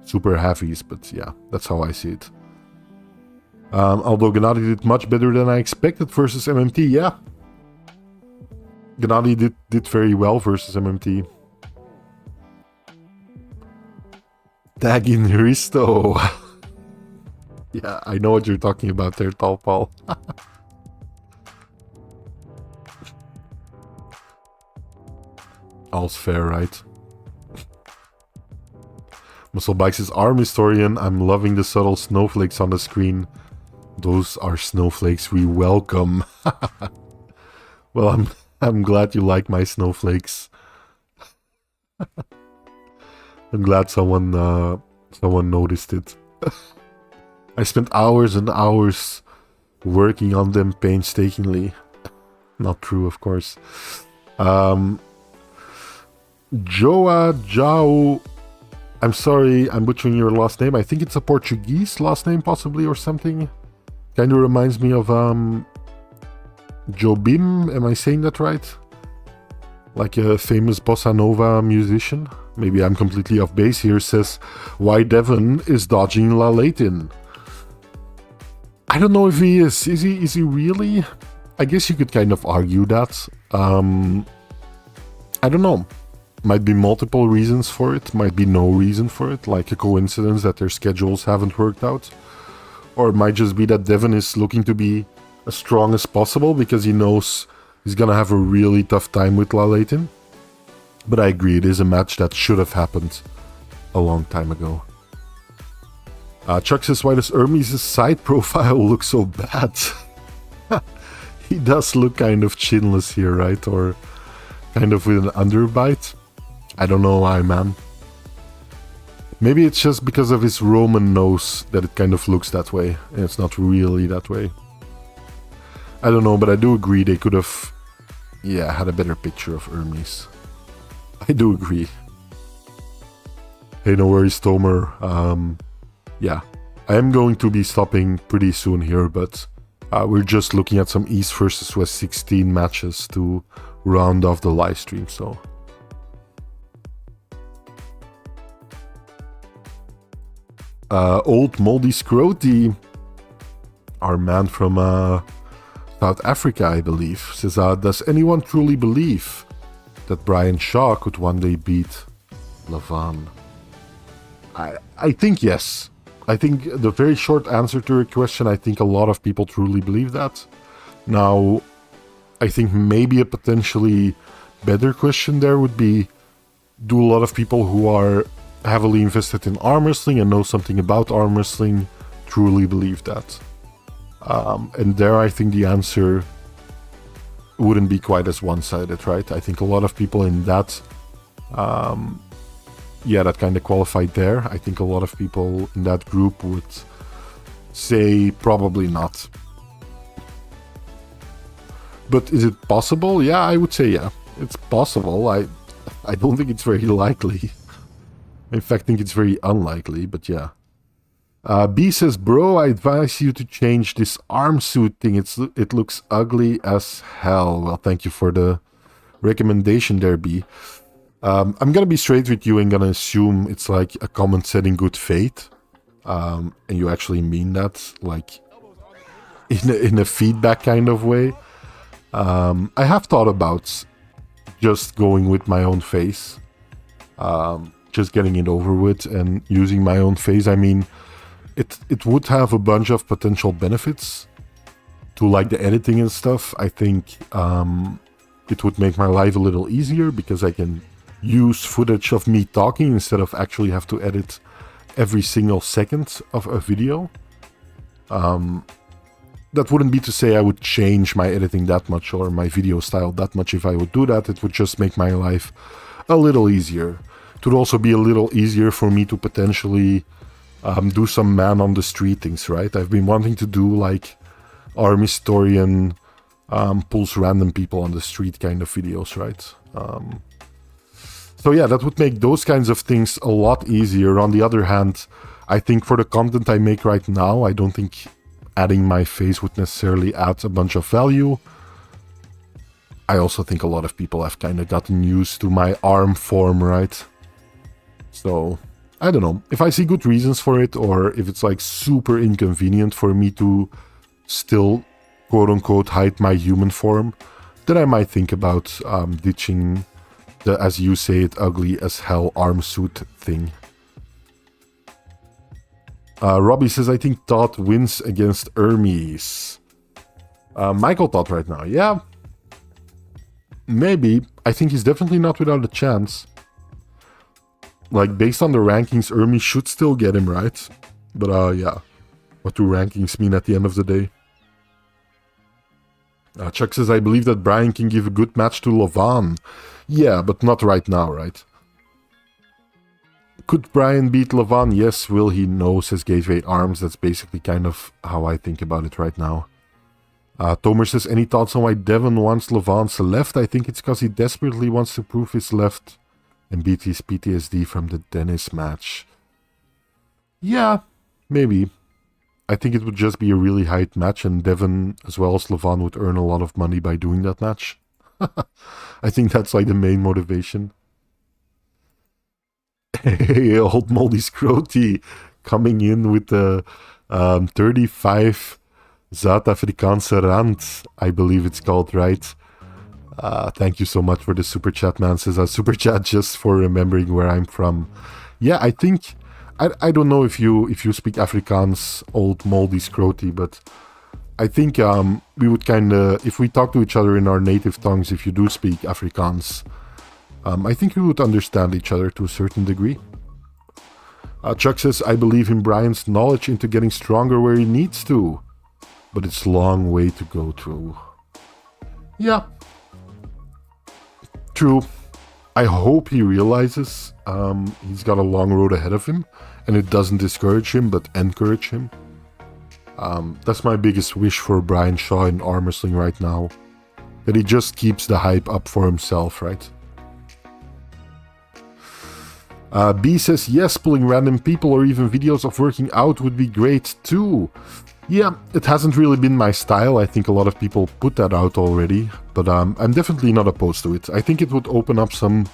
super heavies, but yeah, that's how I see it. Although Gennady did much better than I expected versus MMT, yeah. Gennady did very well versus MMT. Tag in Risto. Yeah, I know what you're talking about there, Tall Paul. All's fair, right? Muscle Bikes is arm historian. I'm loving the subtle snowflakes on the screen. Those are snowflakes we welcome. Well, I'm glad you like my snowflakes. I'm glad someone noticed it. I spent hours and hours working on them painstakingly. Not true, of course. Joa Jao. I'm sorry, I'm butchering your last name. I think it's a Portuguese last name, possibly, or something. Kind of reminds me of Jobim. Am I saying that right? Like a famous bossa nova musician. Maybe I'm completely off base here. Says, why Devon is dodging La Latin. I don't know if he is. Is he really? I guess you could kind of argue that. I don't know. Might be multiple reasons for it. Might be no reason for it. Like a coincidence that their schedules haven't worked out. Or it might just be that Devon is looking to be as strong as possible because he knows he's gonna have a really tough time with La Latin. But I agree, it is a match that should have happened a long time ago. Chuck says, why does Hermes' side profile look so bad? He does look kind of chinless here, right? Or kind of with an underbite. I don't know why, man. Maybe it's just because of his Roman nose that it kind of looks that way. And it's not really that way. I don't know, but I do agree they could have, yeah, had a better picture of Hermes. I do agree. Hey, no worries, Tomer. Yeah, I am going to be stopping pretty soon here, but we're just looking at some East versus West 16 matches to round off the live stream, so... Old Moldy Scroty, our man from South Africa, I believe, says, does anyone truly believe that Brian Shaw could one day beat Lavan? I think yes. I think the very short answer to your question, I think a lot of people truly believe that. Now, I think maybe a potentially better question there would be, do a lot of people who are heavily invested in arm wrestling and know something about arm wrestling truly believe that? And there I think the answer wouldn't be quite as one-sided, right? I think a lot of people in that, that kind of qualified there. I think a lot of people in that group would say probably not. But is it possible? Yeah, I would say yeah. It's possible. I don't think it's very likely. In fact, I think it's very unlikely, but yeah. B says, bro, I advise you to change this arm suit thing. It looks ugly as hell. Well, thank you for the recommendation there, B. I'm gonna be straight with you and gonna assume it's like a comment said in good faith. And you actually mean that, like, in a feedback kind of way. I have thought about just going with my own face. Just getting it over with and using my own face. I mean, it would have a bunch of potential benefits to like the editing and stuff. I think it would make my life a little easier because I can use footage of me talking instead of actually have to edit every single second of a video. That wouldn't be to say I would change my editing that much or my video style that much if I would do that. It would just make my life a little easier. It would also be a little easier for me to potentially do some man on the street things, right? I've been wanting to do like arm historian pulls random people on the street kind of videos, right? So yeah, that would make those kinds of things a lot easier. On the other hand, I think for the content I make right now, I don't think adding my face would necessarily add a bunch of value. I also think a lot of people have kind of gotten used to my arm form, right? So, I don't know. If I see good reasons for it, or if it's like super inconvenient for me to still quote-unquote hide my human form, then I might think about ditching the, as you say it, ugly as hell arm suit thing. Robbie says, I think Todd wins against Hermes. Michael Todd right now, yeah. Maybe. I think he's definitely not without a chance. Like, based on the rankings, Hermes should still get him, right? But, yeah. What do rankings mean at the end of the day? Chuck says, I believe that Brian can give a good match to Levan. Yeah, but not right now, right? Could Brian beat Levan? Yes. Will he? No, says Gateway Arms. That's basically kind of how I think about it right now. Tomer says, any thoughts on why Devon wants Levan's left? I think it's because he desperately wants to prove his left and beat his PTSD from the Dennis match. Yeah, maybe. I think it would just be a really hyped match, and Devon as well as Levan would earn a lot of money by doing that match. I think that's like the main motivation. Hey, old Moldy Scroty coming in with the 35 Zuid-Afrikaanse Rand, I believe it's called, right? Thank you so much for the super chat, man. Says a super chat just for remembering where I'm from. Yeah, I think I don't know if you speak Afrikaans, old Moldy Scroty, but I think we would kind of, if we talk to each other in our native tongues, if you do speak Afrikaans, I think we would understand each other to a certain degree. Chuck says, I believe in Brian's knowledge into getting stronger where he needs to, but it's a long way to go through. Yeah. True. I hope he realizes he's got a long road ahead of him, and it doesn't discourage him, but encourage him. That's my biggest wish for Brian Shaw in arm wrestling right now. That he just keeps the hype up for himself, right? B says, yes, pulling random people or even videos of working out would be great too. Yeah, it hasn't really been my style. I think a lot of people put that out already, but I'm definitely not opposed to it. I think it would open up some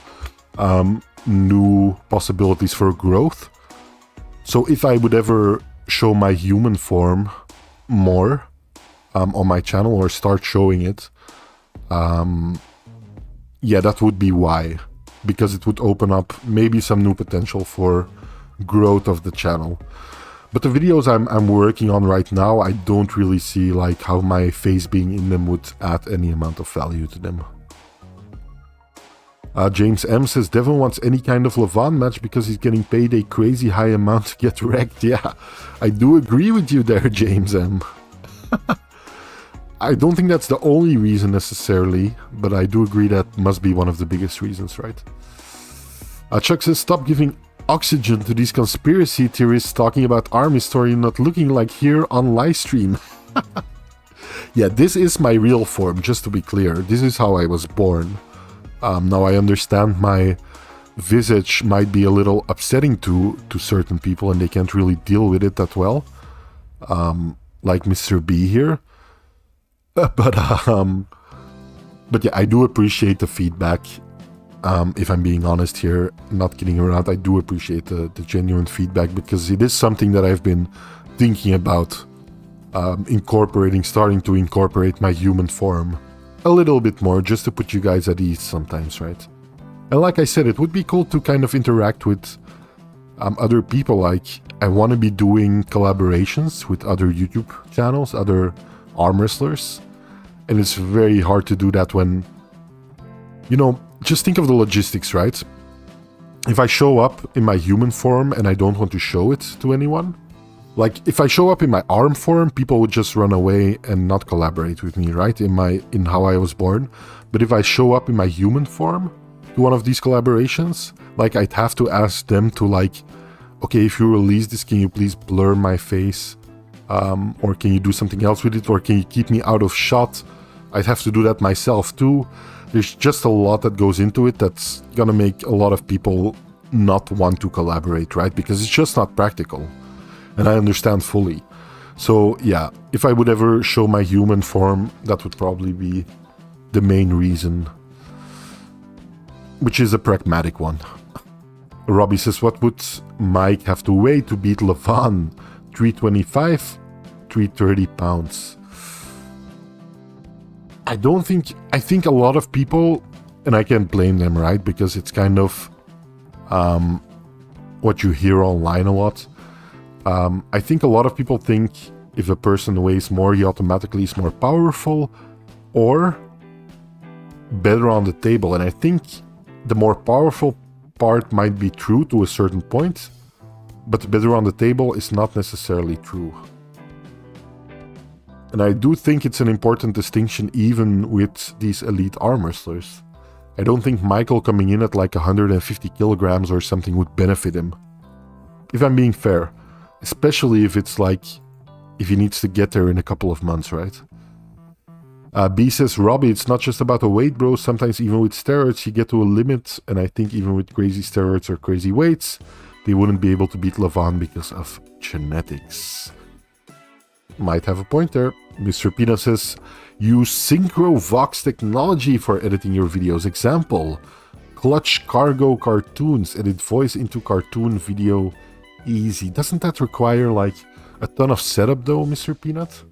new possibilities for growth. So if I would ever show my human form more on my channel or start showing it, yeah, that would be why. Because it would open up maybe some new potential for growth of the channel. But the videos I'm working on right now, I don't really see like how my face being in them would add any amount of value to them. James M says, Devon wants any kind of Levan match because he's getting paid a crazy high amount to get wrecked. Yeah, I do agree with you there, James M. I don't think that's the only reason necessarily, but I do agree that must be one of the biggest reasons, right? Chuck says, stop giving oxygen to these conspiracy theorists talking about army story not looking like here on livestream. Yeah, this is my real form, just to be clear. This is how I was born. Now I understand my visage might be a little upsetting to certain people and they can't really deal with it that well. Like Mr. B here. But yeah, I do appreciate the feedback. If I'm being honest here, not kidding around, I do appreciate the genuine feedback because it is something that I've been thinking about starting to incorporate my human form a little bit more just to put you guys at ease sometimes, right? And like I said, it would be cool to kind of interact with other people. Like, I want to be doing collaborations with other YouTube channels, other arm wrestlers, and it's very hard to do that when, you know, just think of the logistics, right? If I show up in my human form and I don't want to show it to anyone, like if I show up in my arm form, people would just run away and not collaborate with me, right? In how I was born. But if I show up in my human form to one of these collaborations, like I'd have to ask them to like, okay, if you release this, can you please blur my face Or can you do something else with it? Or can you keep me out of shot? I'd have to do that myself too. There's just a lot that goes into it that's gonna make a lot of people not want to collaborate, right? Because it's just not practical. And I understand fully. So yeah, if I would ever show my human form, that would probably be the main reason. Which is a pragmatic one. Robbie says, what would Mike have to weigh to beat Levan? 325, 330 pounds. I think a lot of people, and I can't blame them, right? Because it's kind of what you hear online a lot. I think a lot of people think if a person weighs more, he automatically is more powerful or better on the table. And I think the more powerful part might be true to a certain point, but better on the table is not necessarily true. And I do think it's an important distinction even with these elite arm wrestlers. I don't think Michael coming in at like 150 kilograms or something would benefit him. If I'm being fair. Especially if it's like, if he needs to get there in a couple of months, right? B says, Robbie, it's not just about the weight, bro. Sometimes even with steroids, you get to a limit. And I think even with crazy steroids or crazy weights, they wouldn't be able to beat Levan because of genetics. Might have a point there. Mr. Pina says, use SynchroVox technology for editing your videos. Example, Clutch Cargo cartoons. Edit voice into cartoon video easy. Doesn't that require like a ton of setup though, Mr. Peanut?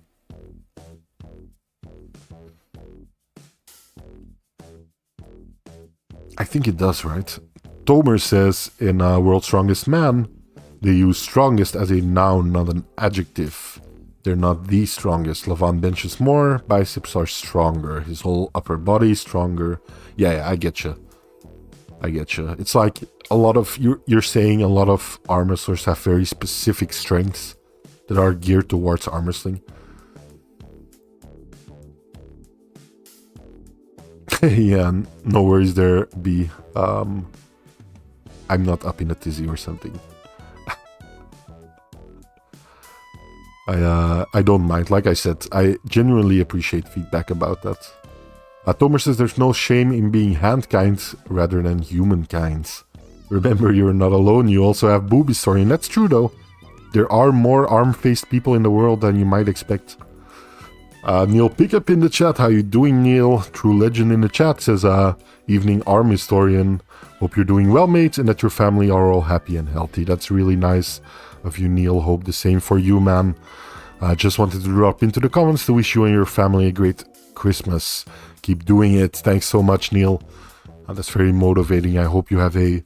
I think it does, right? Tomer says in World's Strongest Man, they use strongest as a noun, not an adjective. They're not the strongest. Levan benches more, biceps are stronger. His whole upper body is stronger. Yeah, I get you. It's like a lot of, you're saying a lot of arm wrestlers have very specific strengths that are geared towards arm wrestling. Yeah, no worries there, B. I'm not up in a tizzy or something. I don't mind. Like I said, I genuinely appreciate feedback about that. Tomer says there's no shame in being handkind rather than humankind. Remember, you're not alone. You also have Booby Story, and that's true though. There are more arm-faced people in the world than you might expect. Neil Pickup in the chat. How you doing, Neil? True Legend in the chat says, evening arm historian. Hope you're doing well, mate, and that your family are all happy and healthy. That's really nice of you, Neil. Hope the same for you, man. Just wanted to drop into the comments to wish you and your family a great Christmas. Keep doing it. Thanks so much, Neil. That's very motivating. I hope you have a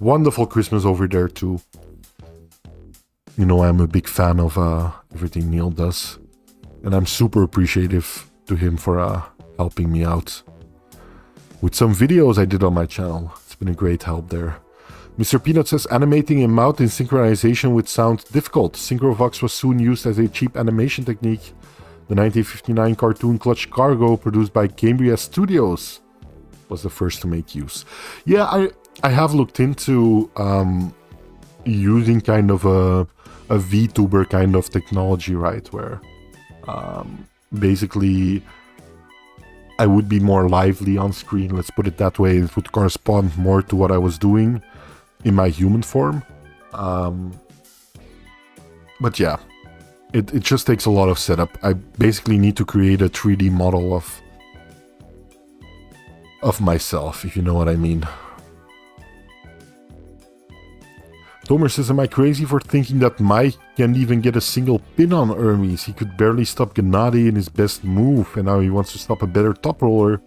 wonderful Christmas over there too. You know, I'm a big fan of everything Neil does. And I'm super appreciative to him for helping me out with some videos I did on my channel. It's been a great help there. Mr. Peanut says, animating a mouth in synchronization with sound difficult. SynchroVox was soon used as a cheap animation technique. The 1959 cartoon Clutch Cargo, produced by Cambria Studios, was the first to make use. Yeah, I have looked into using kind of a VTuber kind of technology, right? Where basically I would be more lively on screen, let's put it that way. It would correspond more to what I was doing in my human form. But yeah, it just takes a lot of setup. I basically need to create a 3D model of myself, if you know what I mean. Tomer says, am I crazy for thinking that Mike can't even get a single pin on Hermes? He could barely stop Gennady in his best move, and now he wants to stop a better top roller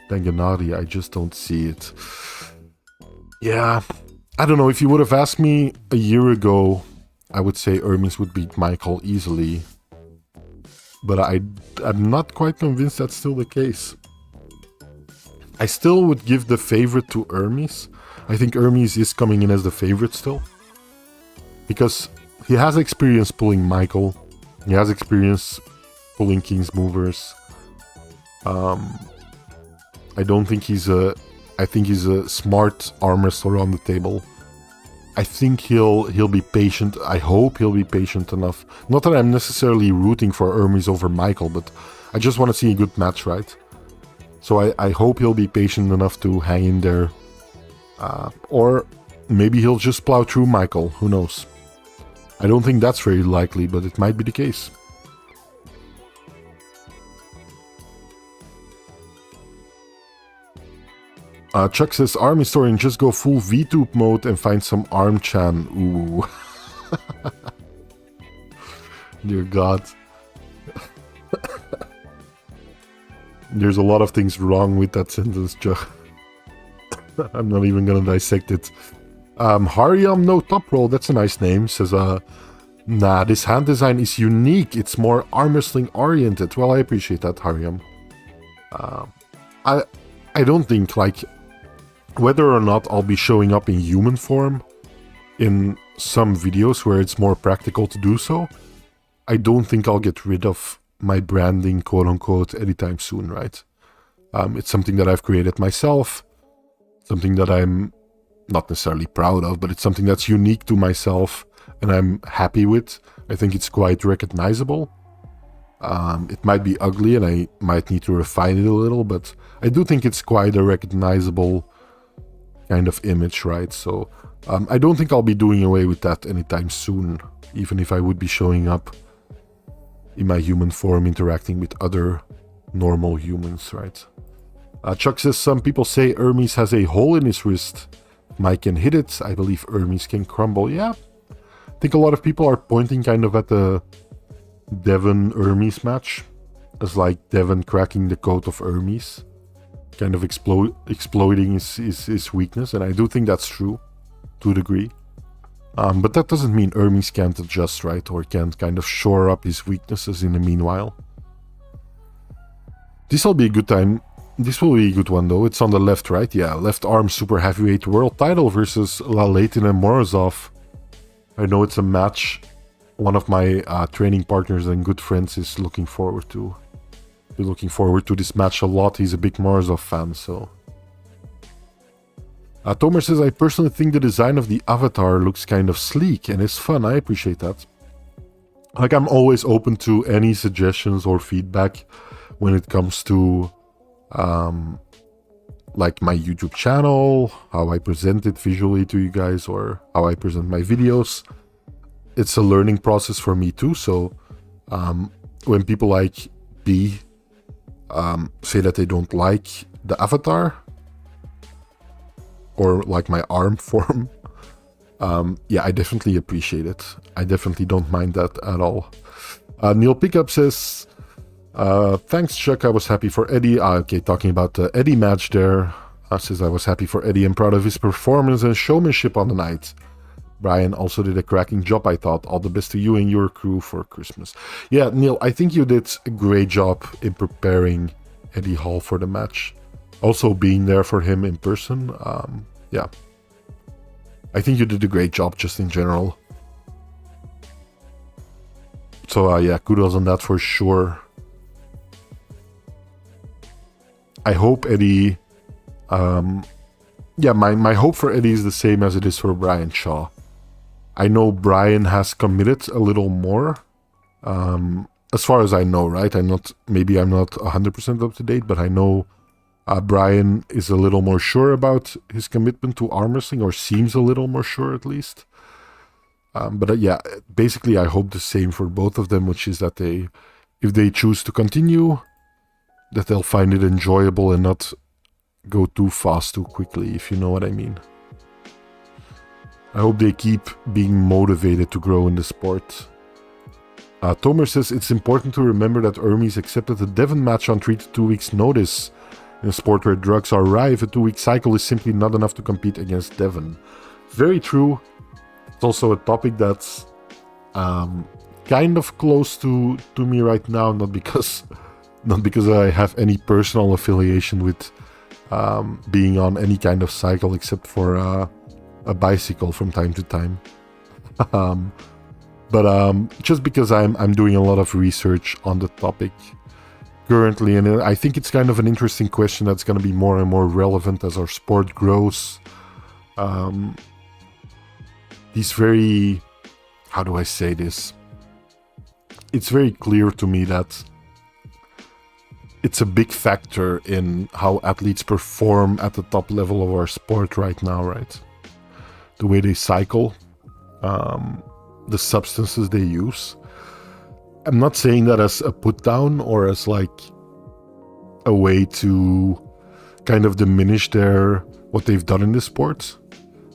than Gennady. I just don't see it. Yeah, I don't know. If you would have asked me a year ago, I would say Hermes would beat Michael easily. But I'm not quite convinced that's still the case. I still would give the favorite to Hermes. I think Hermes is coming in as the favorite still. Because he has experience pulling Michael. He has experience pulling King's movers. I don't think I think he's a smart arm wrestler on the table. I think he'll be patient. I hope he'll be patient enough. Not that I'm necessarily rooting for Hermes over Michael, but I just want to see a good match, right? So I hope he'll be patient enough to hang in there. Or maybe he'll just plow through Michael, who knows. I don't think that's very likely, but it might be the case. Chuck says, Arm Historian, just go full VTube mode and find some Arm Chan. Ooh. Dear God. There's a lot of things wrong with that sentence, Chuck. I'm not even gonna dissect it. Hariam No Top Roll, that's a nice name, says, nah, this hand design is unique. It's more arm wrestling oriented. Well, I appreciate that, Hariam. I don't think, like, whether or not I'll be showing up in human form in some videos where it's more practical to do so, I don't think I'll get rid of my branding, quote-unquote, anytime soon, right? It's something that I've created myself, something that I'm not necessarily proud of, but it's something that's unique to myself and I'm happy with. I think it's quite recognizable. It might be ugly and I might need to refine it a little, but I do think it's quite a recognizable kind of image, right? So I don't think I'll be doing away with that anytime soon, even if I would be showing up in my human form interacting with other normal humans, right? Chuck says, some people say Hermes has a hole in his wrist. Mike can hit it. I believe Hermes can crumble. Yeah, I think a lot of people are pointing kind of at the Devon-Hermes match as like Devon cracking the code of Hermes, kind of exploiting his weakness, and I do think that's true to a degree. But that doesn't mean Hermes can't adjust, right, or can't kind of shore up his weaknesses in the meanwhile. This will be a good time. This will be a good one though. It's on the left, right? Yeah, left arm super heavyweight world title versus Laletin and Morozov. I know it's a match one of my training partners and good friends is looking forward to. We're looking forward to this match a lot. He's a big Morozov fan, so. Tomer says, I personally think the design of the avatar looks kind of sleek and is fun. I appreciate that. Like, I'm always open to any suggestions or feedback when it comes to like my YouTube channel, how I present it visually to you guys, or how I present my videos. It's a learning process for me too, so when people like B say that they don't like the avatar or like my arm form, yeah, I definitely appreciate it. I definitely don't mind that at all. Neil Pickup says, thanks Chuck, I was happy for Eddie. Okay, talking about the Eddie match there. Says I was happy for Eddie and proud of his performance and showmanship on the night. Brian also did a cracking job, I thought. All the best to you and your crew for Christmas. Yeah, Neil, I think you did a great job in preparing Eddie Hall for the match. Also being there for him in person. Yeah. I think you did a great job just in general. So yeah, kudos on that for sure. I hope Eddie... yeah, my hope for Eddie is the same as it is for Brian Shaw. I know Brian has committed a little more, as far as I know, right? Maybe I'm not 100% up to date, but I know Brian is a little more sure about his commitment to arm wrestling, or seems a little more sure at least. But yeah, basically I hope the same for both of them, which is that if they choose to continue, that they'll find it enjoyable and not go too fast too quickly, if you know what I mean. I hope they keep being motivated to grow in the sport. Tomer says it's important to remember that Hermes accepted the Devon match on 3 to 2 weeks notice. In a sport where drugs are rife, a 2-week cycle is simply not enough to compete against Devon. Very true. It's also a topic that's kind of close to me right now, not because I have any personal affiliation with being on any kind of cycle except for a bicycle from time to time. But just because I'm doing a lot of research on the topic currently, and I think it's kind of an interesting question that's going to be more and more relevant as our sport grows. he's very, how do I say this? It's very clear to me that it's a big factor in how athletes perform at the top level of our sport right now, right? The way they cycle, the substances they use. I'm not saying that as a put down or as like a way to kind of diminish what they've done in the sport,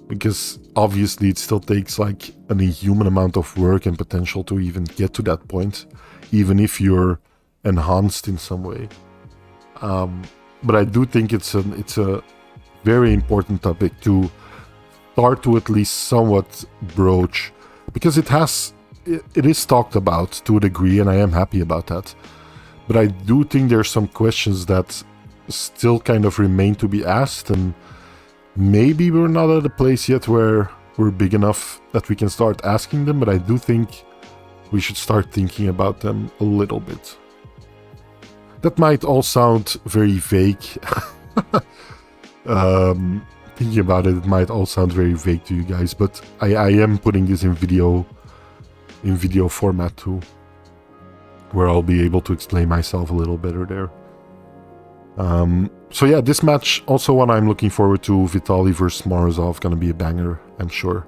because obviously it still takes like an inhuman amount of work and potential to even get to that point, even if you're enhanced in some way. But I do think it's a very important topic to start to at least somewhat broach, because it is talked about to a degree, and I am happy about that. But I do think there's some questions that still kind of remain to be asked, and maybe we're not at a place yet where we're big enough that we can start asking them, but I do think we should start thinking about them a little bit. That might all sound very vague. Thinking about it, it might all sound very vague to you guys, but I am putting this in video format too, where I'll be able to explain myself a little better there. So yeah, this match, also one I'm looking forward to, Vitaly versus Morozov, gonna be a banger, I'm sure.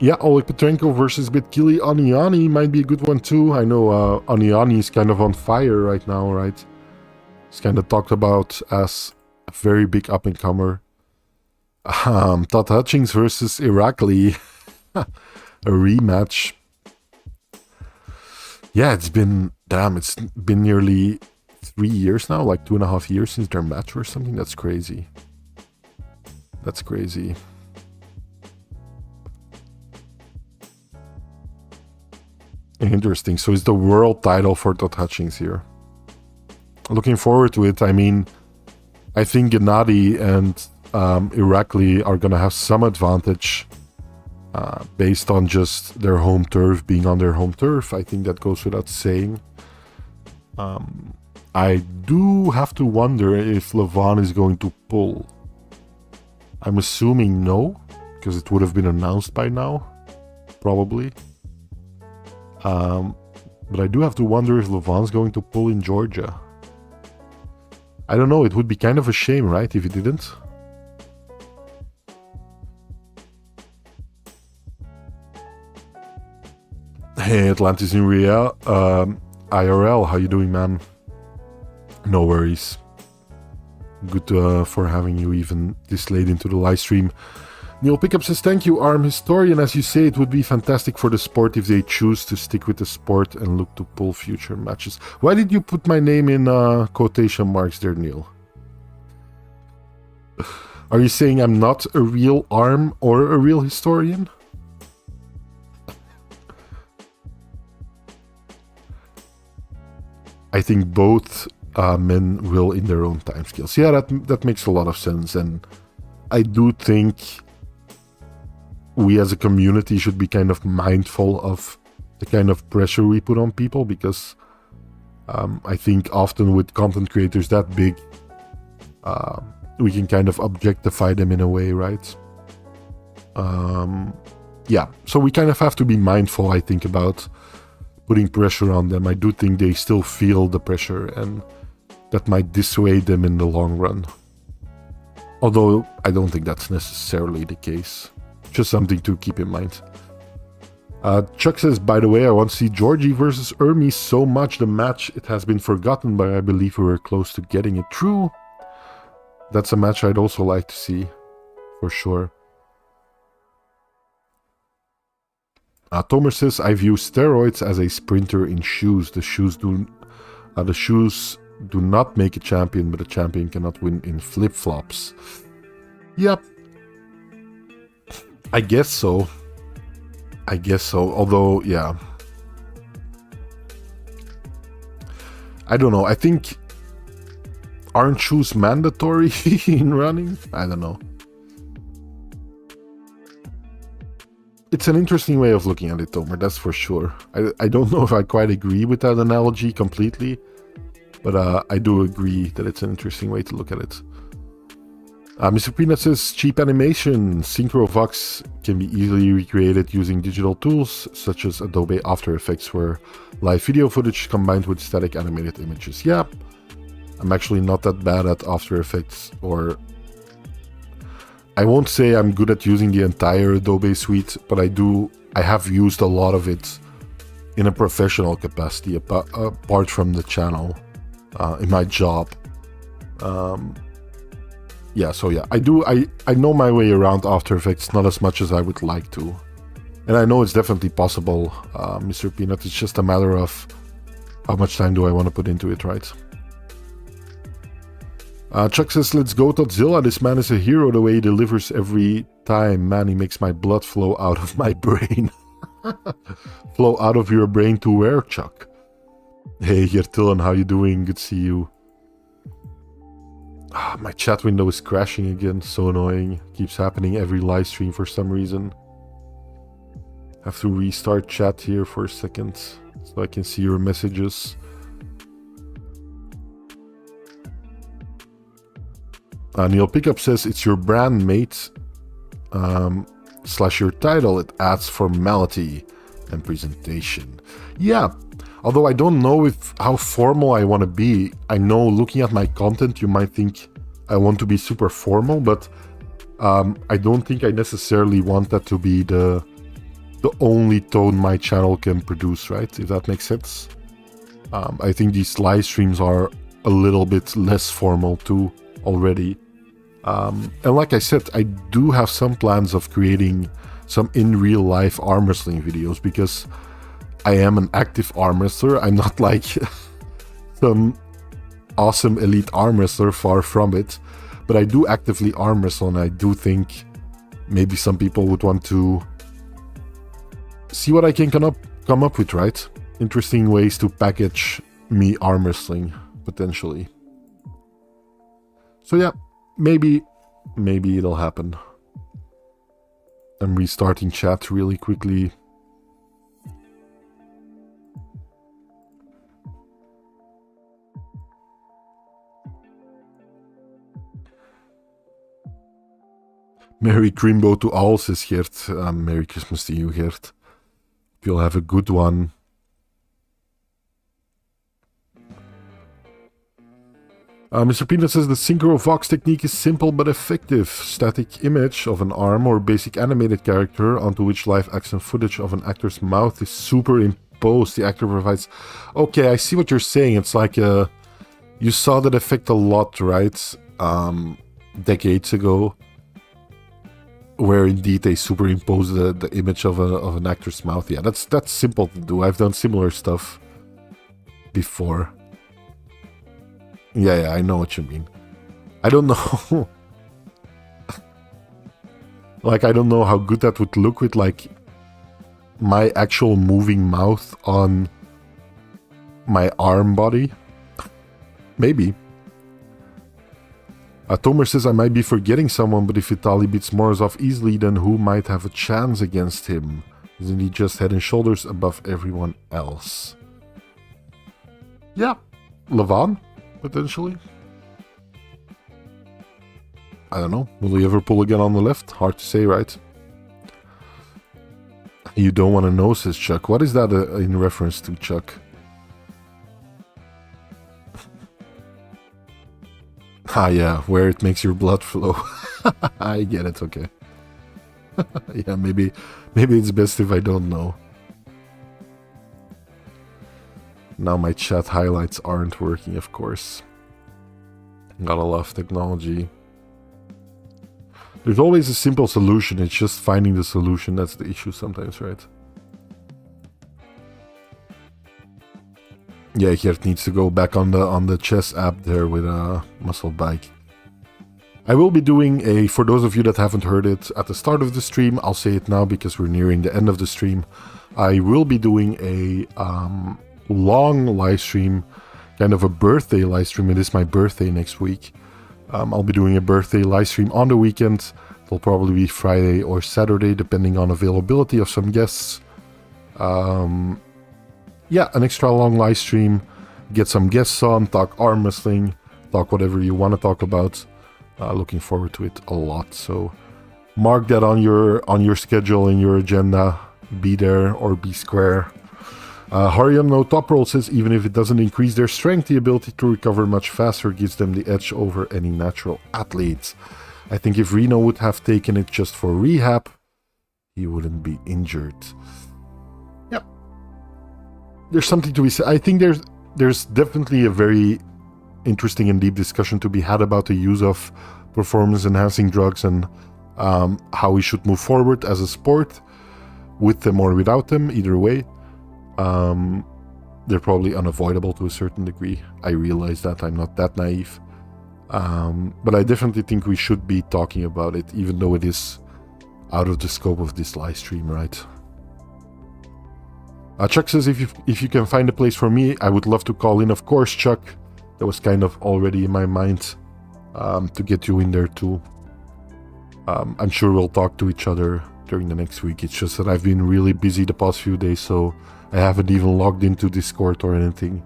Yeah, Oleg Petrenko versus Bitkili Aniani might be a good one too. I know Aniani is kind of on fire right now, right? He's kind of talked about as a very big up-and-comer. Todd Hutchings versus Irakli. A rematch. Yeah, it's been nearly 3 years now, like 2.5 years since their match or something. That's crazy. That's crazy. Interesting. So it's the world title for Todd Hutchings here. Looking forward to it. I mean, I think Gennady and Irakli are going to have some advantage based on just their home turf, being on their home turf. I think that goes without saying. I do have to wonder if Levan is going to pull. I'm assuming no, because it would have been announced by now, probably. But I do have to wonder if Levan's going to pull in Georgia. I don't know, it would be kind of a shame, right, if he didn't? Hey, Atlantis in Real, IRL, how you doing, man? No worries. Good for having you even this late into the live stream. Neil Pickup says, thank you, Arm Historian. As you say, it would be fantastic for the sport if they choose to stick with the sport and look to pull future matches. Why did you put my name in quotation marks there, Neil? Are you saying I'm not a real Arm or a real historian? I think both men will in their own time scales. Yeah, that makes a lot of sense. And I do think we as a community should be kind of mindful of the kind of pressure we put on people, because I think often with content creators that big, we can kind of objectify them in a way, right? Yeah, so we kind of have to be mindful, I think, about putting pressure on them. I do think they still feel the pressure, and that might dissuade them in the long run. Although I don't think that's necessarily the case. Just something to keep in mind. Chuck says, by the way, I want to see Georgie versus Ermi so much. The match, it has been forgotten, but I believe we were close to getting it through. That's a match I'd also like to see, for sure. Tomer says, I view steroids as a sprinter in shoes. The shoes do not make a champion, but a champion cannot win in flip-flops. Yep. I guess so. Although, yeah. I don't know. I think... Aren't shoes mandatory in running? I don't know. It's an interesting way of looking at it, Tomer, that's for sure. I don't know if I quite agree with that analogy completely, but I do agree that it's an interesting way to look at it. Mr. Peanut says, cheap animation. Synchro Vox can be easily recreated using digital tools such as Adobe After Effects, where live video footage combined with static animated images. Yeah, I'm actually not that bad at After Effects, or I won't say I'm good at using the entire Adobe suite, but I have used a lot of it in a professional capacity, apart from the channel, in my job. Yeah, so yeah, I know my way around After Effects, not as much as I would like to. And I know it's definitely possible, Mr. Peanut. It's just a matter of how much time do I want to put into it, right? Chuck says, let's go Godzilla. This man is a hero the way he delivers every time. Man, he makes my blood flow out of my brain. Flow out of your brain to where, Chuck? Hey, Gertillen, how you doing? Good to see you. My chat window is crashing again, so annoying. Keeps happening every live stream for some reason. Have to restart chat here for a second so I can see your messages. Neil Pickup says, it's your brand, mate. / your title. It adds formality and presentation. Yeah. Although I don't know how formal I want to be. I know looking at my content, you might think I want to be super formal, but I don't think I necessarily want that to be the only tone my channel can produce, right? If that makes sense. I think these live streams are a little bit less formal too already. And like I said, I do have some plans of creating some in real life arm wrestling videos, because I am an active arm wrestler. I'm not like some awesome elite arm wrestler, far from it. But I do actively arm wrestle, and I do think maybe some people would want to see what I can come up with, right? Interesting ways to package me arm wrestling, potentially. So yeah, maybe it'll happen. I'm restarting chat really quickly. Merry Crimbo to all, says Gert. Merry Christmas to you, Gert. You'll have a good one. Mr. Peanut says the Synchro Vox technique is simple but effective. Static image of an arm or basic animated character onto which live action footage of an actor's mouth is superimposed. The actor provides... Okay, I see what you're saying. It's like you saw that effect a lot, right? Decades ago. Where indeed they superimpose the image of an actor's mouth. Yeah, that's simple to do. I've done similar stuff before. Yeah, I know what you mean. I don't know. Like, I don't know how good that would look with, like, my actual moving mouth on my arm body. Maybe. Tomer says, I might be forgetting someone, but if Vitali beats Morozov easily, then who might have a chance against him? Isn't he just head and shoulders above everyone else? Yeah, Levan, potentially. I don't know. Will he ever pull again on the left? Hard to say, right? You don't want to know, says Chuck. What is that in reference to, Chuck? Yeah, where it makes your blood flow. I get it, okay. Yeah, maybe it's best if I don't know. Now my chat highlights aren't working, of course. Gotta love technology. There's always a simple solution, it's just finding the solution that's the issue sometimes, right? Yeah, Gert needs to go back on the chess app there with a muscle bike. I will be doing for those of you that haven't heard it at the start of the stream, I'll say it now because we're nearing the end of the stream. I will be doing a long live stream, kind of a birthday live stream. It is my birthday next week. I'll be doing a birthday live stream on the weekend. It'll probably be Friday or Saturday, depending on availability of some guests. Yeah, an extra long live stream, get some guests on, talk arm wrestling, talk whatever you want to talk about. Looking forward to it a lot. So mark that on your schedule, in your agenda. Be there or be square. Hariam No Top Roll says, even if it doesn't increase their strength, the ability to recover much faster gives them the edge over any natural athletes. I think if Reno would have taken it just for rehab, he wouldn't be injured. Yep. There's something to be said. I think there's definitely a very interesting and deep discussion to be had about the use of performance-enhancing drugs and how we should move forward as a sport, with them or without them, either way. They're probably unavoidable to a certain degree. I realize that. I'm not that naive. But I definitely think we should be talking about it, even though it is out of the scope of this live stream, right? Chuck says, if you can find a place for me, I would love to call in. Of course, Chuck. That was kind of already in my mind, to get you in there too. I'm sure we'll talk to each other during the next week. It's just that I've been really busy the past few days, so I haven't even logged into Discord or anything.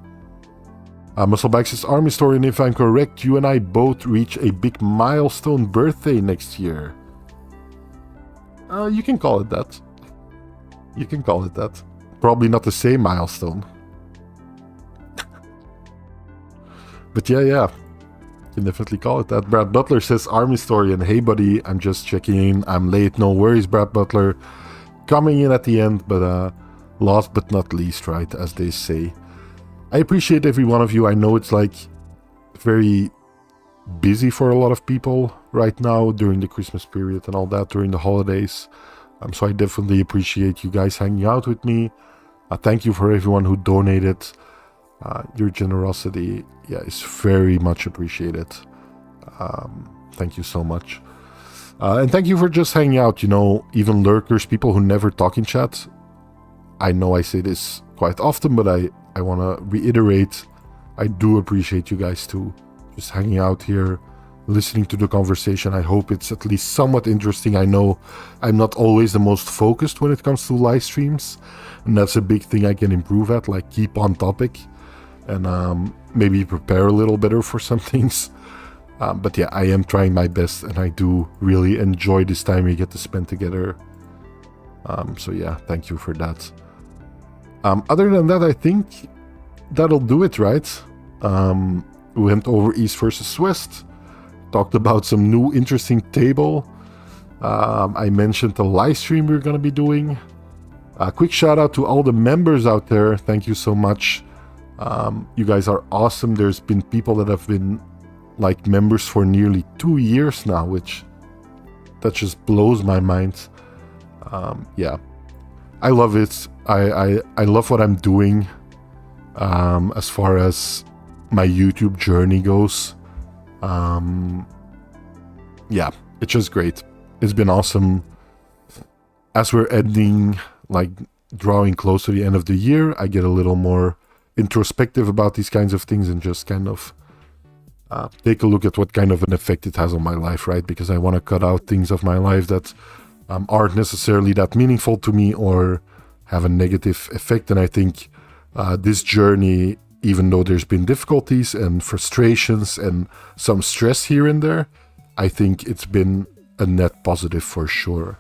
Muscleback says, Arm Historian, if I'm correct, you and I both reach a big milestone birthday next year. You can call it that. You can call it that. Probably not the same milestone. But yeah. You can definitely call it that. Brad Butler says, Arm Historian, hey buddy, I'm just checking in. I'm late, no worries, Brad Butler. Coming in at the end, but last but not least, right, as they say. I appreciate every one of you. I know it's like very busy for a lot of people right now during the Christmas period and all that, during the holidays. So I definitely appreciate you guys hanging out with me. Thank you for everyone who donated. Your generosity, is very much appreciated. Thank you so much. And thank you for just hanging out, even lurkers, people who never talk in chat. I know I say this quite often, but I want to reiterate, I do appreciate you guys too. Just hanging out here, listening to the conversation. I hope it's at least somewhat interesting. I know I'm not always the most focused when it comes to live streams, and that's a big thing I can improve at, like keep on topic. And maybe prepare a little better for some things. But yeah, I am trying my best, and I do really enjoy this time we get to spend together. So yeah, thank you for that. Other than that, I think that'll do it, right? We went over East versus West, talked about some new interesting table. I mentioned the live stream we're going to be doing. A quick shout out to all the members out there. Thank you so much. You guys are awesome. There's been people that have been like members for nearly 2 years now, that just blows my mind. I love it. I love what I'm doing. As far as my YouTube journey goes. It's just great. It's been awesome. As we're ending, like drawing close to the end of the year, I get a little more introspective about these kinds of things and just kind of take a look at what kind of an effect it has on my life, right? Because I want to cut out things of my life that aren't necessarily that meaningful to me or have a negative effect. And I think this journey, even though there's been difficulties and frustrations and some stress here and there, I think it's been a net positive for sure.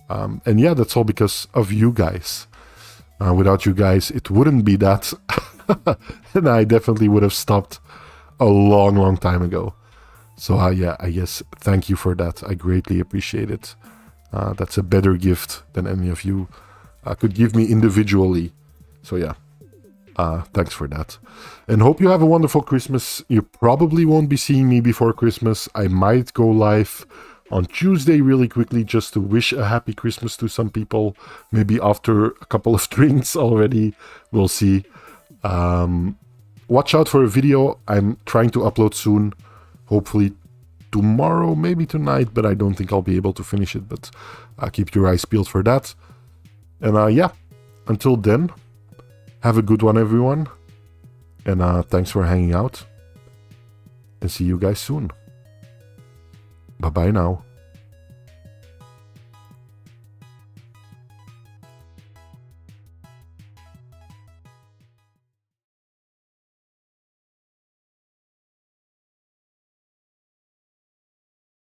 And yeah, that's all because of you guys. Without you guys, it wouldn't be that. And I definitely would have stopped a long time ago. So I guess thank you for that. I greatly appreciate it. That's a better gift than any of you could give me individually. So yeah, thanks for that. And hope you have a wonderful Christmas. You probably won't be seeing me before Christmas. I might go live on Tuesday really quickly just to wish a happy Christmas to some people. Maybe after a couple of drinks already. We'll see. Watch out for a video. I'm trying to upload soon. Hopefully tomorrow, maybe tonight, but I don't think I'll be able to finish it. But keep your eyes peeled for that. And until then, have a good one, everyone. And thanks for hanging out. And see you guys soon. Bye-bye now.